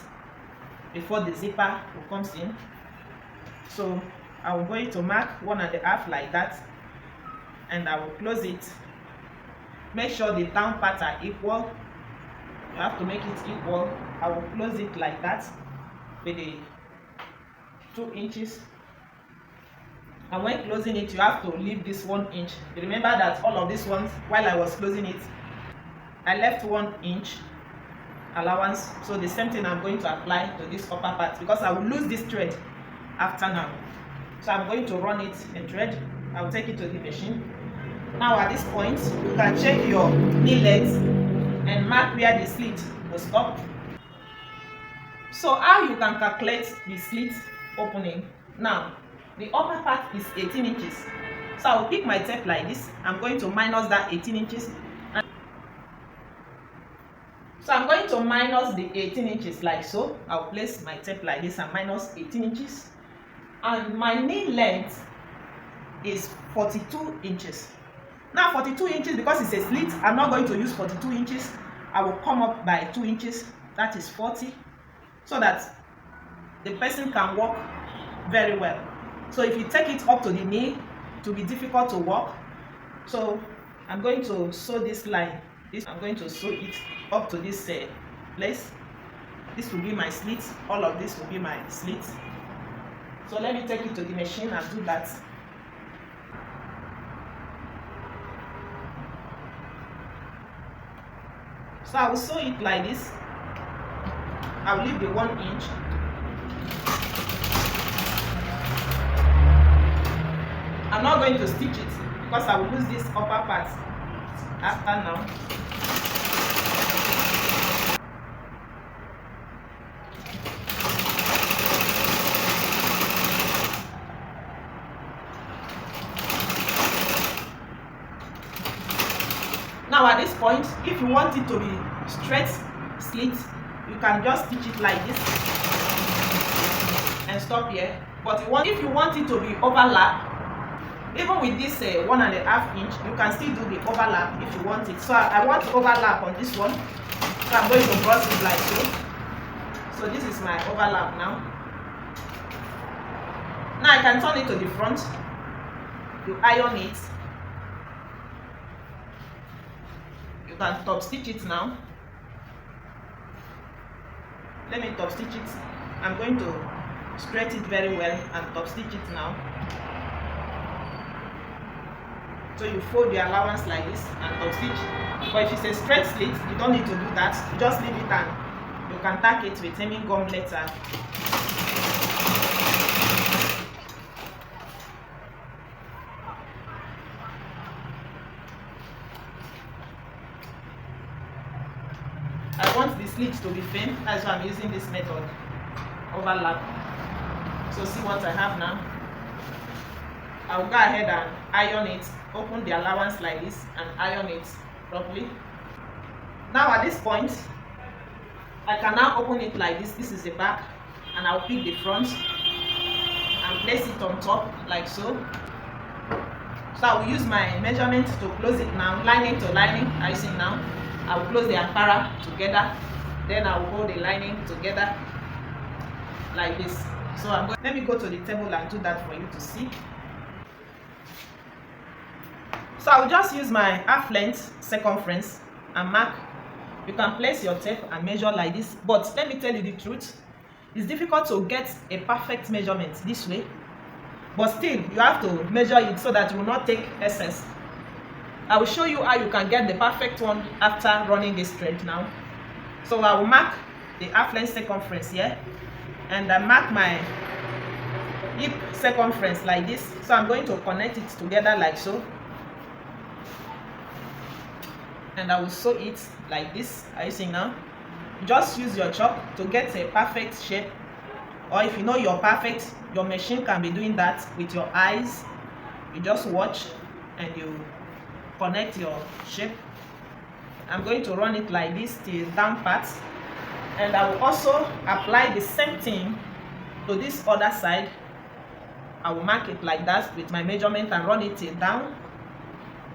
before the zipper comes in. So I'm going to mark 1.5 like that, and I will close it. Make sure the down parts are equal. You have to make it equal. I will close it like that with the 2 inches. And when closing it, you have to leave this 1 inch. Remember that all of these ones, while I was closing it, I left 1 inch allowance. So the same thing I'm going to apply to this upper part, because I will lose this thread after now. So I'm going to run it a thread. I will take it to the machine. Now at this point, you can check your knee length and mark where the slit will stop. So how you can calculate the slit opening Now the upper part is 18 inches. So I will pick my tape like this. I'm going to minus that 18 inches. So I'm going to minus the 18 inches like so. I'll place my tape like this and minus 18 inches. And my knee length is 42 inches. Now 42 inches, because it's a slit, I'm not going to use 42 inches. I will come up by 2 inches, that is 40, so that the person can walk very well. So if you take it up to the knee, it will be difficult to walk. So I'm going to sew this line. I'm going to sew it up to this place. This will be my slit. All of this will be my slit. So let me take it to the machine and do that. So I will sew it like this. I will leave the 1 inch. I'm not going to stitch it because I will lose this upper part after now. Now at this point, if you want it to be straight slit, you can just stitch it like this and stop here. But if you want it to be overlap, even with this 1.5 inch, you can still do the overlap if you want it. So I want to overlap on this one, so I'm going to cross it like so. So this is my overlap now. Now I can turn it to the front. You iron it. You can top stitch it now. Let me top stitch it. I'm going to straight it very well and top stitch it now. So you fold the allowance like this and top stitch. But if it's a straight slit, you don't need to do that. You just leave it and you can tack it with hemming gum later. I want the slit to be firm, that's why I'm using this method. Overlap. So see what I have now. I'll go ahead and iron it. Open the allowance like this and iron it properly. Now at this point, I can now open it like this. This is the back, and I'll pick the front and place it on top like so. So I will use my measurement to close it now, lining to lining. I see now. I will close the ankara together, then I will hold the lining together like this. So let me go to the table and do that for you to see. So I will just use my half length circumference and mark. You can place your tape and measure like this, but let me tell you the truth, it's difficult to get a perfect measurement this way, but still you have to measure it so that you will not take excess. I will show you how you can get the perfect one after running this thread now. So I will mark the half length circumference here, and I mark my hip circumference like this. So I'm going to connect it together like so, and I will sew it like this. Are you seeing now? Just use your chalk to get a perfect shape, or if you know you're perfect, your machine can be doing that with your eyes. You just watch and you connect your shape. I'm going to run it like this till down part, and I will also apply the same thing to this other side. I will mark it like that with my measurement and run it till down.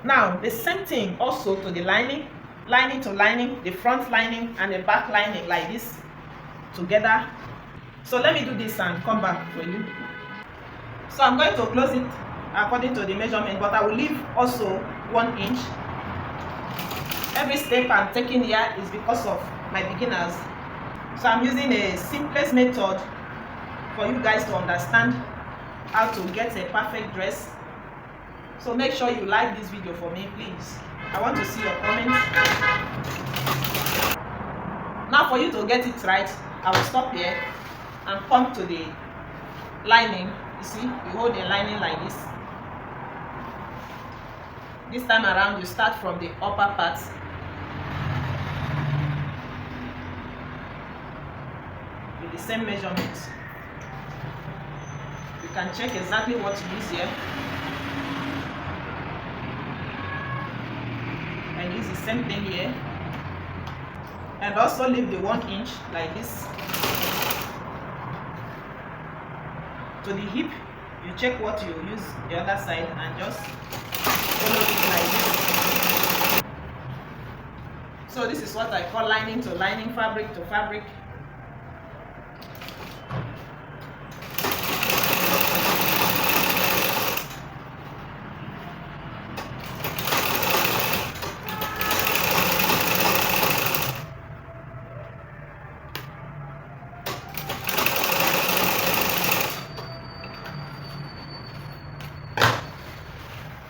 Now the same thing also to the lining, lining to lining, the front lining and the back lining like this together. So let me do this and come back for you. So I'm going to close it according to the measurement, but I will leave also 1 inch. Every step I'm taking here is because of my beginners. So I'm using a simplest method for you guys to understand how to get a perfect dress. So make sure you like this video for me, please. I want to see your comments. Now for you to get it right, I will stop here and come to the lining. You see, you hold the lining like this. This time around, you start from the upper part. With the same measurement. You can check exactly what to use here. And use the same thing here. And also leave the 1 inch like this. To the hip, you check what you use the other side and just follow it like this. So this is what I call lining to lining, fabric to fabric.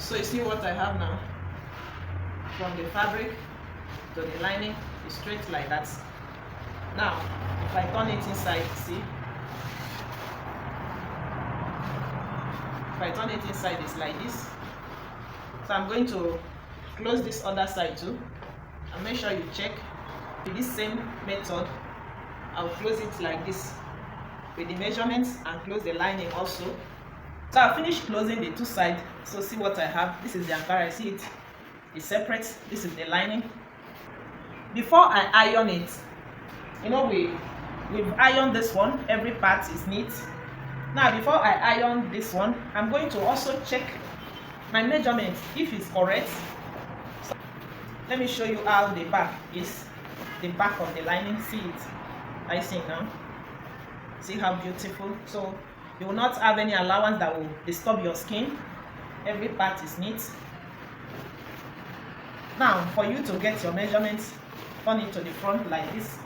So you see what I have now? From the fabric to the lining, it's straight like that. Now, if I turn it inside, see? If I turn it inside, it's like this. So I'm going to close this other side too. And make sure you check with this same method. I'll close it like this with the measurements and close the lining also. So I'll finish closing the two sides. So see what I have. This is the Ankara. See it? It's separate. This is the lining. Before I iron it, you know, we've ironed this one. Every part is neat. Now before I iron this one, I'm going to also check my measurement if it's correct. So let me show you how the back is. The back of the lining. See it? I see now. See how beautiful. So you will not have any allowance that will disturb your skin. Every part is neat. Now, for you to get your measurements, turn it to the front like this.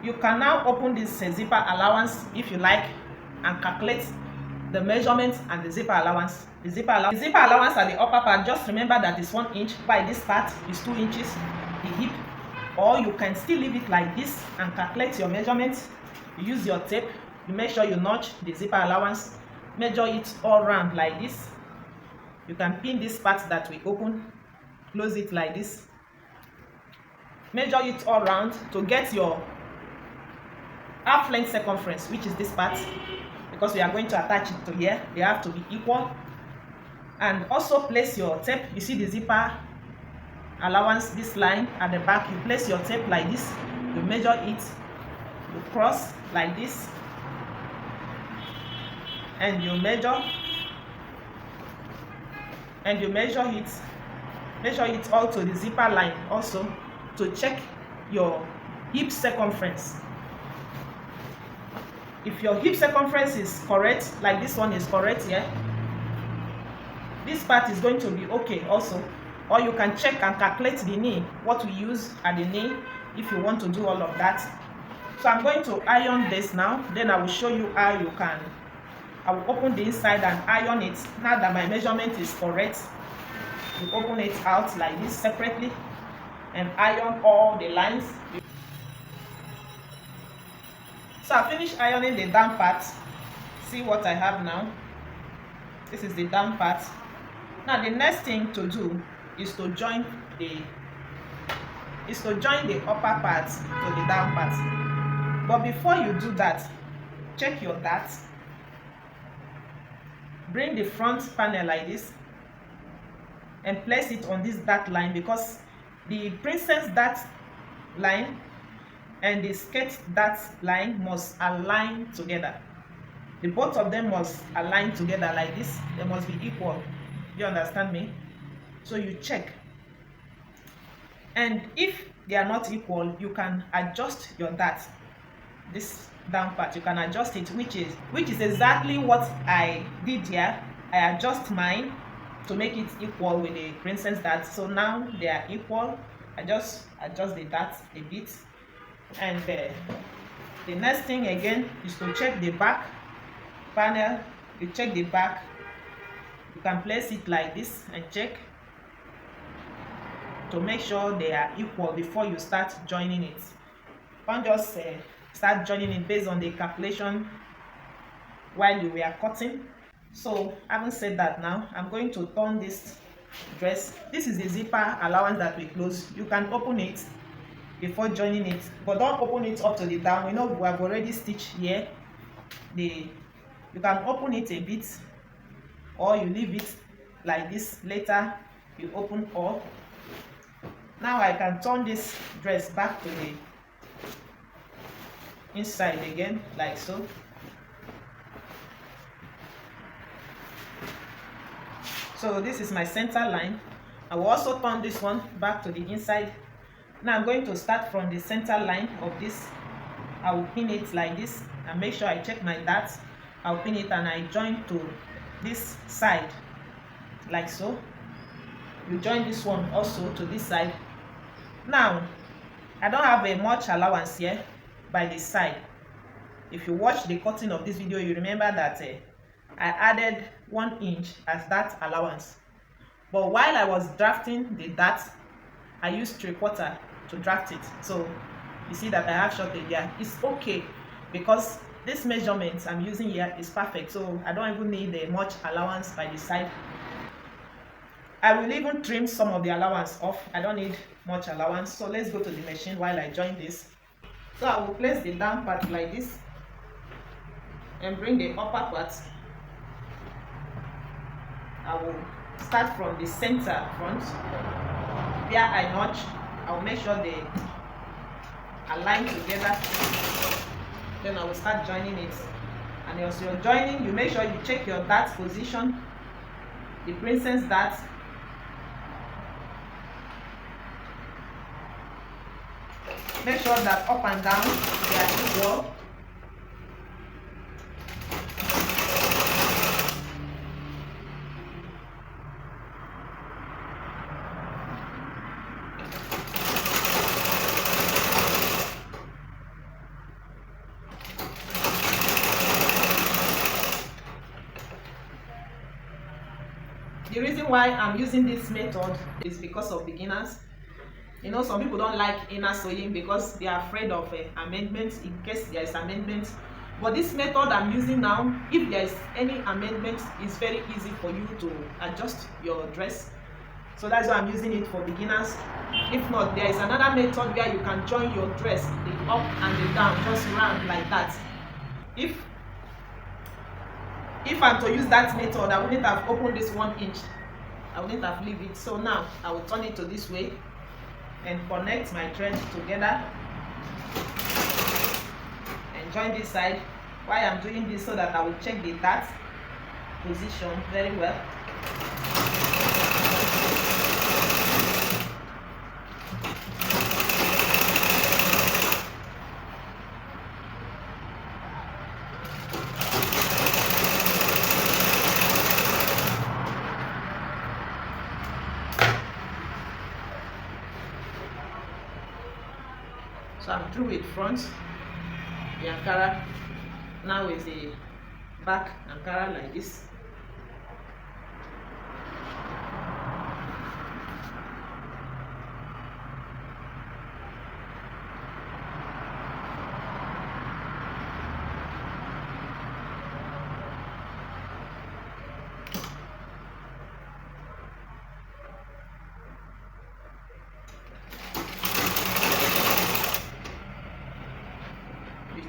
You can now open this zipper allowance if you like and calculate the measurements and the zipper allowance. The zipper allowance at the upper part, just remember that it's 1 inch, while this part is 2 inches, the hip. Or you can still leave it like this and calculate your measurements. You use your tape, you make sure you notch the zipper allowance, measure it all round like this. You can pin this part that we open, close it like this, measure it all round to get your half length circumference, which is this part, because we are going to attach it to here. They have to be equal. And also place your tape. You see the zipper allowance, this line at the back, you place your tape like this, you measure it, you cross like this, and you measure it all to the zipper line also to check your hip circumference. If your hip circumference is correct, like this one is correct here, this part is going to be okay also. Or you can check and calculate the knee, what we use at the knee, if you want to do all of that. So I'm going to iron this now, then I will show you how you can. I will open the inside and iron it. Now that my measurement is correct, you open it out like this separately and iron all the lines. So I finished ironing the down part. See what I have now. This is the down part. Now the next thing to do is to join the upper part to the down part. But before you do that, check your dart. Bring the front panel like this and place it on this dart line, because the princess dart line and the skirt dart line must align together. The both of them must align together like this. They must be equal. You understand me? So you check. And if they are not equal, you can adjust your dart. This down part, you can adjust it, which is exactly what I did here. I adjust mine to make it equal with the princess dart. So now they are equal. I just adjust the dart a bit. And the next thing again is to check the back panel. You check the back. You can place it like this and check to make sure they are equal before you start joining it. Don't just start joining it based on the calculation while you were cutting. So having said that, now I'm going to turn this dress. This is the zipper allowance that we close. You can open it before joining it, but don't open it up to the down. We know we have already stitched here. You can open it a bit, or you leave it like this. Later you open up. Now I can turn this dress back to the inside again, like so. So this is my center line. I will also turn this one back to the inside. Now I'm going to start from the center line of this. I will pin it like this and make sure I check my darts. I'll pin it and I join to this side, like so. You join this one also to this side. Now I don't have a much allowance here by the side. If you watch the cutting of this video, you remember that I added 1 inch as that allowance. But while I was drafting the dart, I used 3/4 to draft it. So you see that I have shorted here. It's okay because this measurement I'm using here is perfect. So I don't even need much allowance by the side. I will even trim some of the allowance off. I don't need much allowance. So let's go to the machine while I join this. So I will place the down part like this and bring the upper part. I will start from the center front where I notch. I will make sure they align together. Then I will start joining it. And as you're joining, you make sure you check your dart position, the princess dart. Make sure that up and down they are equal. The reason why I'm using this method is because of beginners. You know, some people don't like inner sewing because they are afraid of amendments in case there is amendments. But this method I'm using now, if there is any amendments, it's very easy for you to adjust your dress. So that's why I'm using it for beginners. If not, there is another method where you can join your dress, the up and the down, just round like that. If I'm to use that method, I wouldn't have opened this 1 inch. I wouldn't have leave it. So now I will turn it to this way and connect my thread together and join this side. Why I'm doing this, so that I will check the dart position very well. So I'm through with front, the Ankara. Now is the back Ankara like this.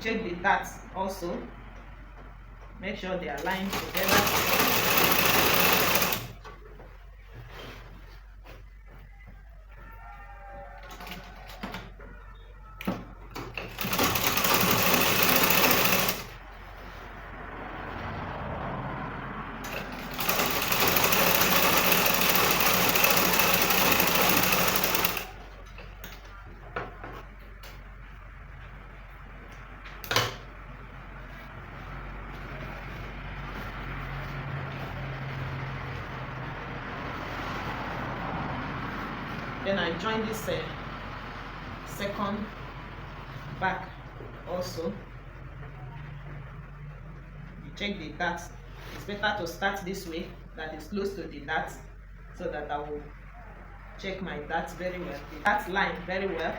Check the darts also, make sure they are aligned together. Then I join this second back also. You check the dart. It's better to start this way, that is close to the dart, so that I will check my dart very well, the dart line very well.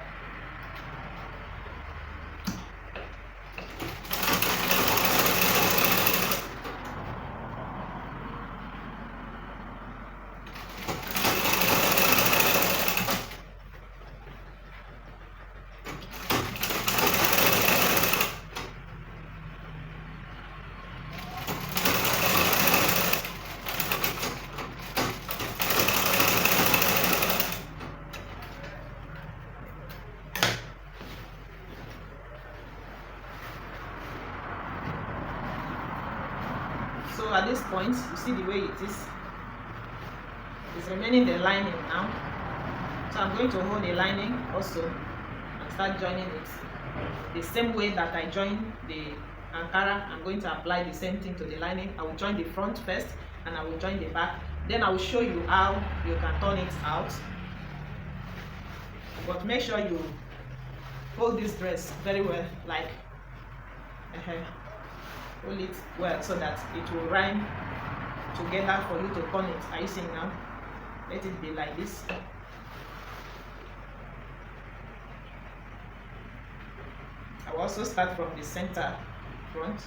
this point, you see the way it is. It's remaining the lining now. So I'm going to hold the lining also and start joining it. The same way that I join the Ankara, I'm going to apply the same thing to the lining. I will join the front first and I will join the back. Then I will show you how you can turn it out. But make sure you hold this dress very well, like hold it well so that it will rhyme together for you to turn it. Are you seeing now? Let it be like this. I will also start from the center front.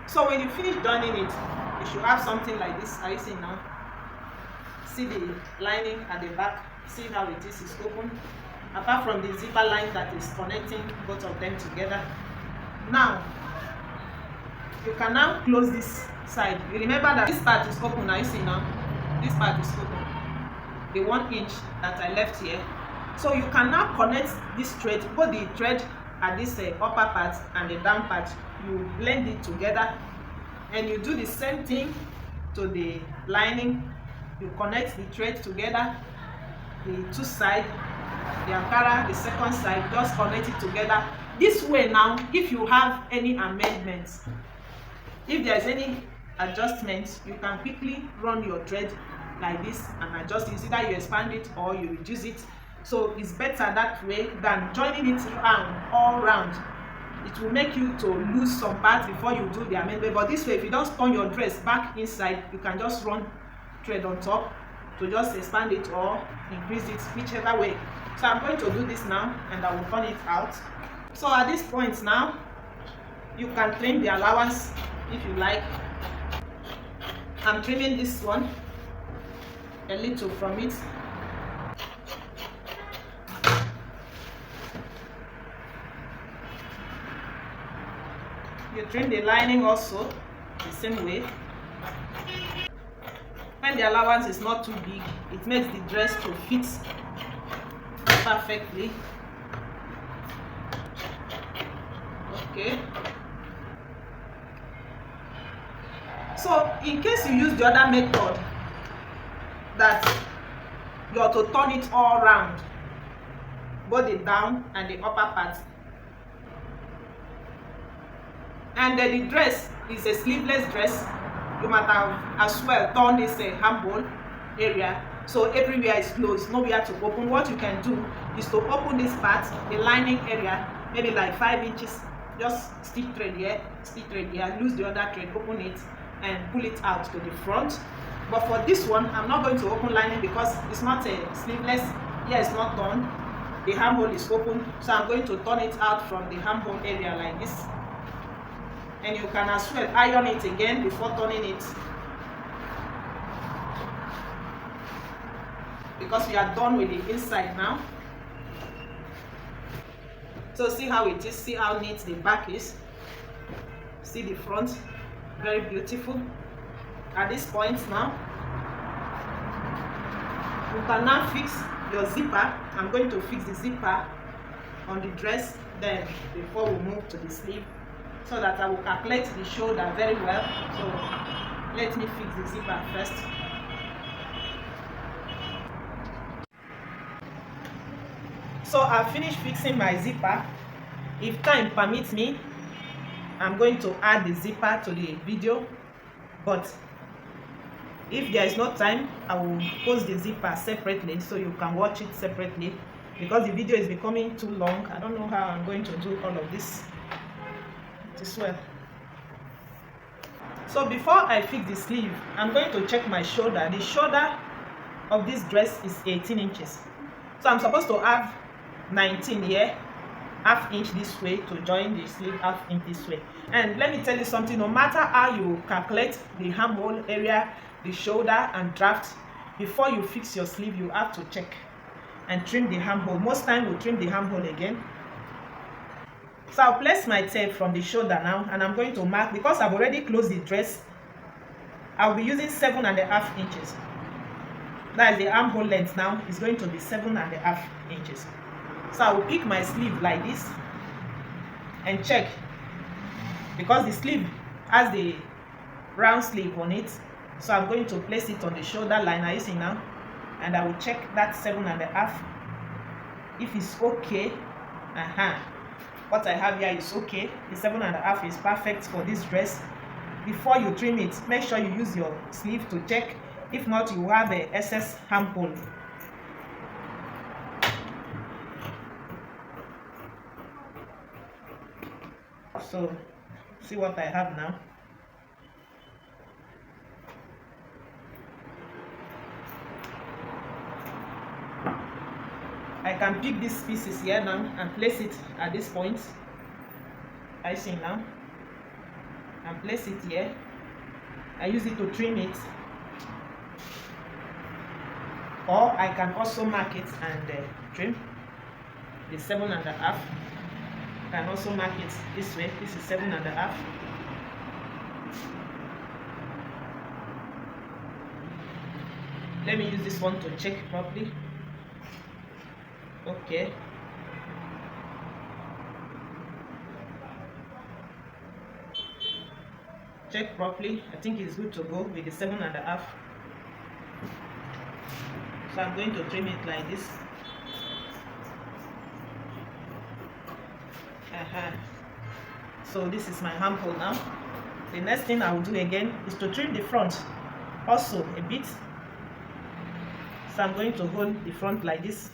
So when you finish joining it, you should have something like this. Are you seeing now? See the lining at the back. See how it is. It's open. Apart from the zipper line that is connecting both of them together. Now, you can now close this side. You remember that this part is open. Are you seeing now? This part is open. The 1 inch that I left here. So you can now connect this thread, both the thread at this upper part and the down part. You blend it together and you do the same thing to the lining. You connect the thread together, the two sides, the Ankara, the second side, just connect it together. This way now, if you have any amendments, if there's any adjustments, you can quickly run your thread like this and adjust it. Either you expand it or you reduce it. So it's better that way than joining it round, all round. It will make you to lose some parts before you do the amendment. But this way, if you don't turn your dress back inside, you can just run thread on top to just expand it or increase it, whichever way. So I'm going to do this now and I will turn it out. So at this point now, you can trim the allowance if you like. I'm trimming this one a little from it. You trim the lining also the same way. When the allowance is not too big, it makes the dress to fit perfectly. Okay. So in case you use the other method that you have to turn it all around, both the down and the upper part, and then the dress is a sleeveless dress, you might have as well turn this armhole area so everywhere is closed, nowhere to open. What you can do is to open this part, the lining area, maybe like 5 inches, just stick thread here, lose the other thread, open it and pull it out to the front. But for this one, I'm not going to open lining because it's not a sleeveless. Here it's not done, the armhole is open, so I'm going to turn it out from the armhole area like this. And you can as well iron it again before turning it, because we are done with the inside now. So see how it is, see how neat the back is, see the front, very beautiful. At this point now, you can now fix your zipper. I'm going to fix the zipper on the dress then before we move to the sleeve, so that I will calculate the shoulder very well. So let me fix the zipper first. So I've finished fixing my zipper. If time permits me, I'm going to add the zipper to the video, but if there is no time, I will post the zipper separately so you can watch it separately, because the video is becoming too long. I don't know how I'm going to do all of this well. So before I fix the sleeve, I'm going to check my shoulder. The shoulder of this dress is 18 inches. So I'm supposed to have 19 here, half inch this way to join the sleeve, half inch this way. And let me tell you something, no matter how you calculate the armhole area, the shoulder and draft, before you fix your sleeve, you have to check and trim the armhole. Most time we trim the armhole again. So I'll place my tape from the shoulder now, and I'm going to mark, because I've already closed the dress I'll be using 7.5 inches. That is the armhole length now. It's going to be 7.5 inches. So I will pick my sleeve like this and check, because the sleeve has the round sleeve on it. So I'm going to place it on the shoulder line. Are you seeing now? And I will check that 7.5 if it's okay. What I have here is okay. The 7.5 is perfect for this dress. Before you trim it, make sure you use your sleeve to check. If not, you have a excess armhole. So see what I have now. I can pick these pieces here now and place it at this point. I see now. And place it here. I use it to trim it. Or I can also mark it and trim the 7.5. I can also mark it this way. This is 7.5. Let me use this one to check properly. Okay. Check properly. I think it's good to go with the 7.5. So I'm going to trim it like this. So this is my armhole now. The next thing I will do again is to trim the front also a bit. So I'm going to hold the front like this.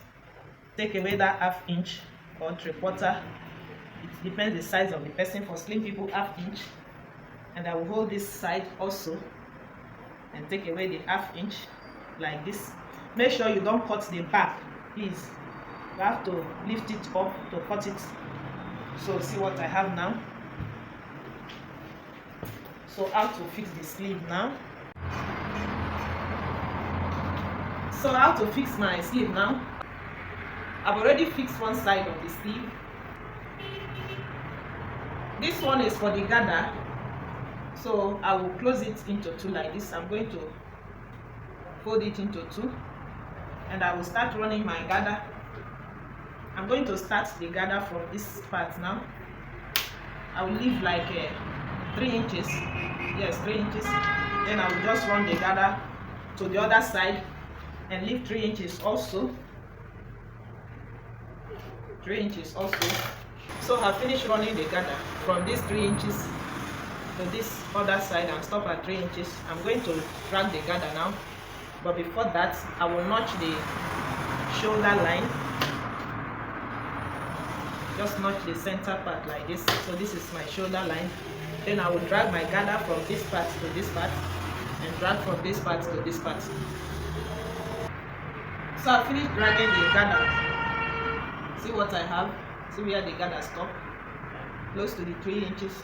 Take away that 1/2 inch or 3/4. It depends the size of the person. For slim people, 1/2 inch. And I will hold this side also and take away the 1/2 inch like this. Make sure you don't cut the back, please. You have to lift it up to cut it. So see what I have now. So how to fix the sleeve now. So how to fix my sleeve now. I've already fixed one side of the sleeve. This one is for the gather. So I will close it into 2 like this. I'm going to fold it into 2 and I will start running my gather. I'm going to start the gather from this part now. I will leave like 3 inches. Yes, 3 inches. Then I will just run the gather to the other side and leave 3 inches also. 3 inches also. So I finished running the gather from these 3 inches to this other side and stop at 3 inches. I'm going to drag the gather now, but before that I will notch the shoulder line. Just notch the center part like this. So this is my shoulder line. Then I will drag my gather from this part to this part and drag from this part to this part. So I finished dragging the gather. See what I have. See where the gather stop, close to the 3 inches.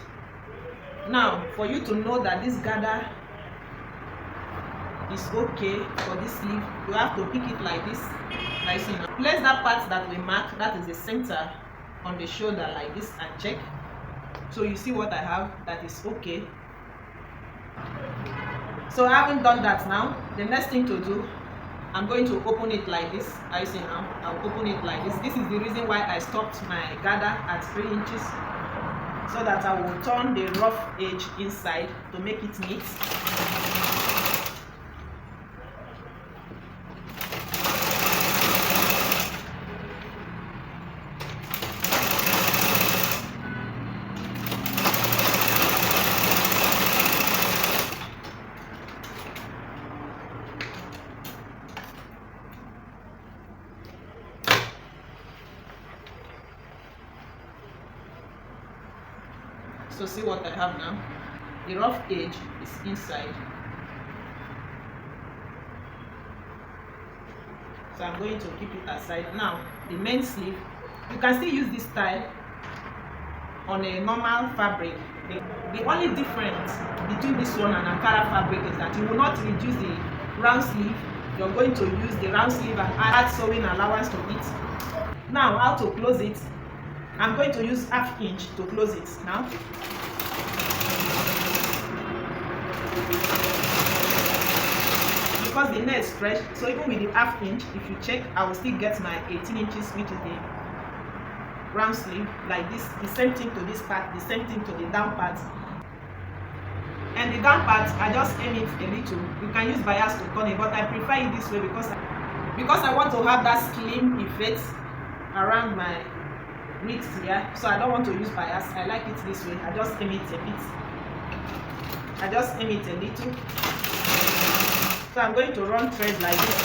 Now, for you to know that this gather is okay for this sleeve, you have to pick it like this. Like so now. Place that part that we mark, that is the center, on the shoulder like this and check. So you see what I have, that is okay. So I haven't done that now. The next thing to do, I'm going to open it like this. I see now. I'll open it like this. This is the reason why I stopped my gather at 3 inches, so that I will turn the rough edge inside to make it neat. So see what I have now. The rough edge is inside. So I'm going to keep it aside. Now, the main sleeve, you can still use this style on a normal fabric. The only difference between this one and Ankara fabric is that you will not reduce the round sleeve. You're going to use the round sleeve and add sewing allowance to it. Now, how to close it? I'm going to use 1/2 inch to close it now. because the net stretched, so even with the half inch, if you check, I will still get my 18 inches, which is the round sleeve, like this. The same thing to this part, the same thing to the down part. And the down part, I just aim it a little. You can use bias to turn it, but I prefer it this way because I want to have that slim effect around my wrist here. So I don't want to use bias. I like it this way. I just aim it a bit. I just aim it a little. So I'm going to run thread like this.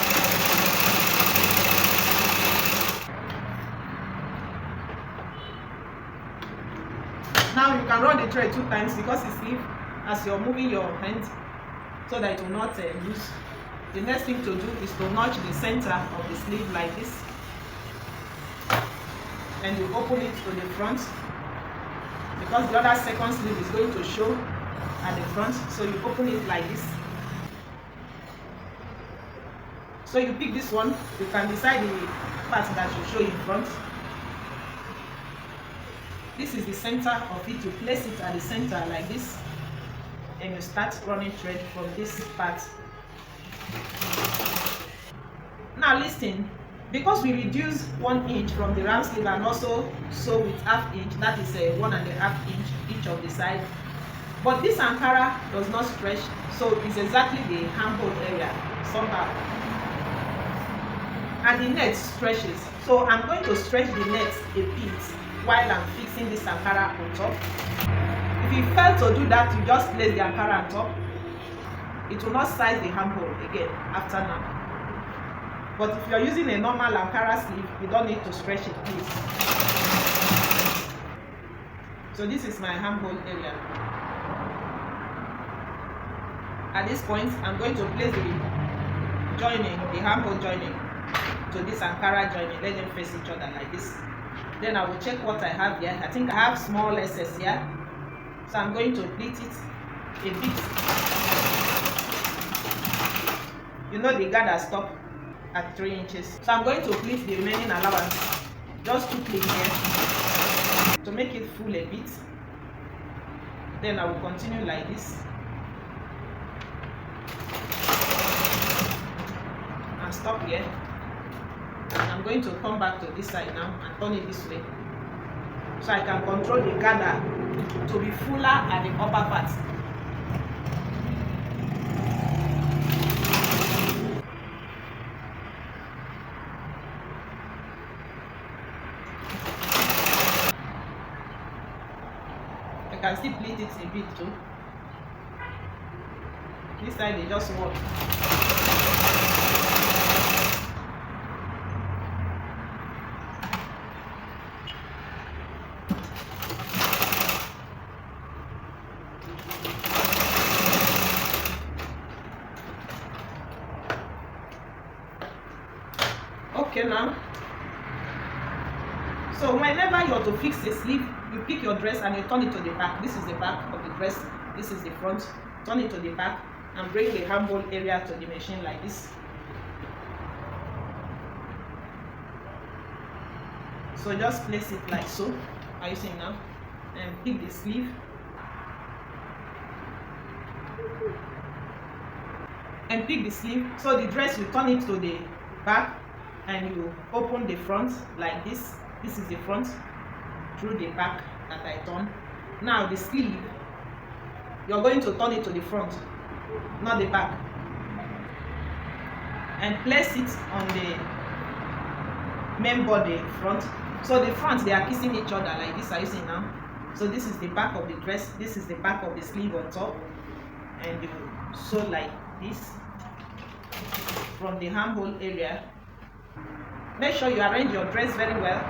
Now you can run the thread 2 times because it's sleeve as you're moving your hand so that it will not lose. The next thing to do is to notch the center of the sleeve like this, and you open it to the front because the other second sleeve is going to show at the front, so you open it like this. So you pick this one, you can decide the part that you show in front. This is the center of it. You place it at the center like this, and you start running thread from this part. Now listen, because we reduce 1 inch from the round sleeve and also sew with half inch, that is 1.5 inch each of the side. But this Ankara does not stretch, so it's exactly the handhold area somehow. And the net stretches, so I'm going to stretch the net a bit while I'm fixing this Ankara on top. If you fail to do that, you just place the Ankara on top. It will not size the handhold again after now. But if you're using a normal Ankara sleeve, you don't need to stretch it, please. So this is my handhold area. At this point, I'm going to place the joining, the handhold joining, to this Ankara joining. Let them face each other like this. Then I will check what I have here. I think I have small excess here, so I'm going to pleat it a bit. You know the gather stop at 3 inches, so I'm going to pleat the remaining allowance, just 2 pleats here, to make it full a bit. Then I will continue like this and stop here. I'm going to come back to this side now and turn it this way, so I can control the gather to be fuller at the upper part. I can still pleat it a bit too. This side they just work. Okay now, so whenever you want to fix a sleeve, you pick your dress and you turn it to the back. This is the back of the dress, this is the front. Turn it to the back and bring the handhold area to the machine like this. So just place it like so. Are you seeing now? And pick the sleeve and pick the sleeve. So the dress, you turn it to the back and you open the front like this. This is the front through the back that I turn. Now the sleeve, you're going to turn it to the front, not the back, and place it on the main body front. So the front, they are kissing each other like this. Are you seeing now? So this is the back of the dress, this is the back of the sleeve on top, and you sew like this from the handhold area. Make sure you arrange your dress very well.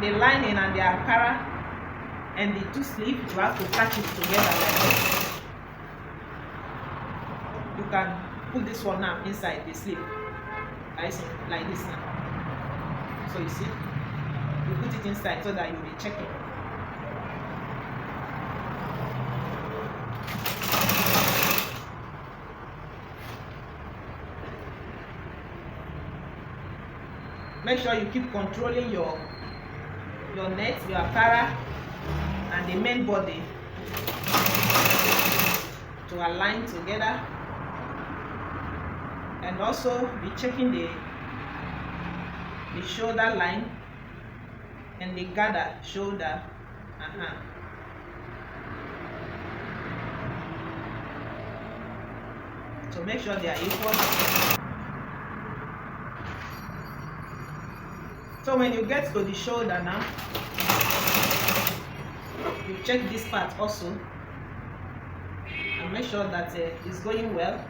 The lining and the Ankara and the 2 sleeves, you have to catch it together like this. You can put this one now inside the sleeve. I see, like this now. So you see, you put it inside so that you'll be checking. Make sure you keep controlling your net, your Ankara, and the main body to align together. and also be checking the shoulder line and the gather shoulder. So make sure they are equal. So when you get to the shoulder now, you check this part also and make sure that it's going well,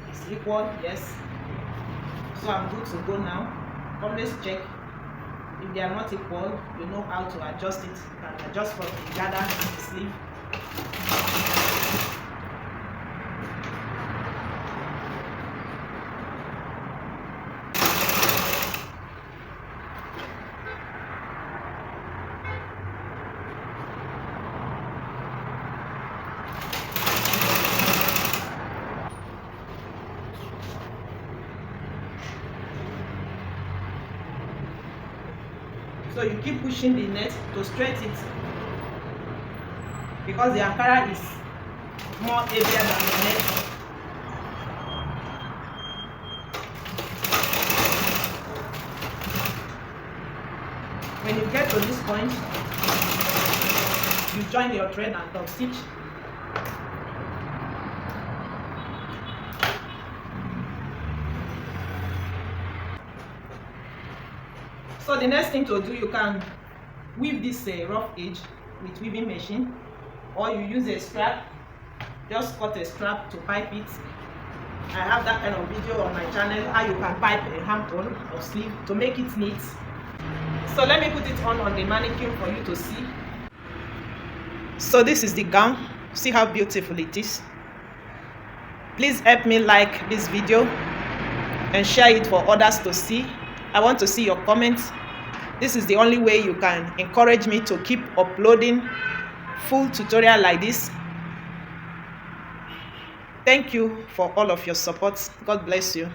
it's equal. Yes, so I'm good to go now. Always check. If they are not equal, you know how to adjust it. You can adjust from the gather and the sleeve. So you keep pushing the net to straighten it, because the Ankara is more heavier than the net. When you get to this point, you join your thread and top stitch. So the next thing to do, you can weave this rough edge with weaving machine, or you use a strap. Just cut a strap to pipe it. I have that kind of video on my channel, how you can pipe a handle or sleeve to make it neat. So let me put it on the mannequin for you to see. So this is the gown. See how beautiful it is. Please help me like this video and share it for others to see. I want to see your comments. This is the only way you can encourage me to keep uploading full tutorial like this. Thank you for all of your support. God bless you.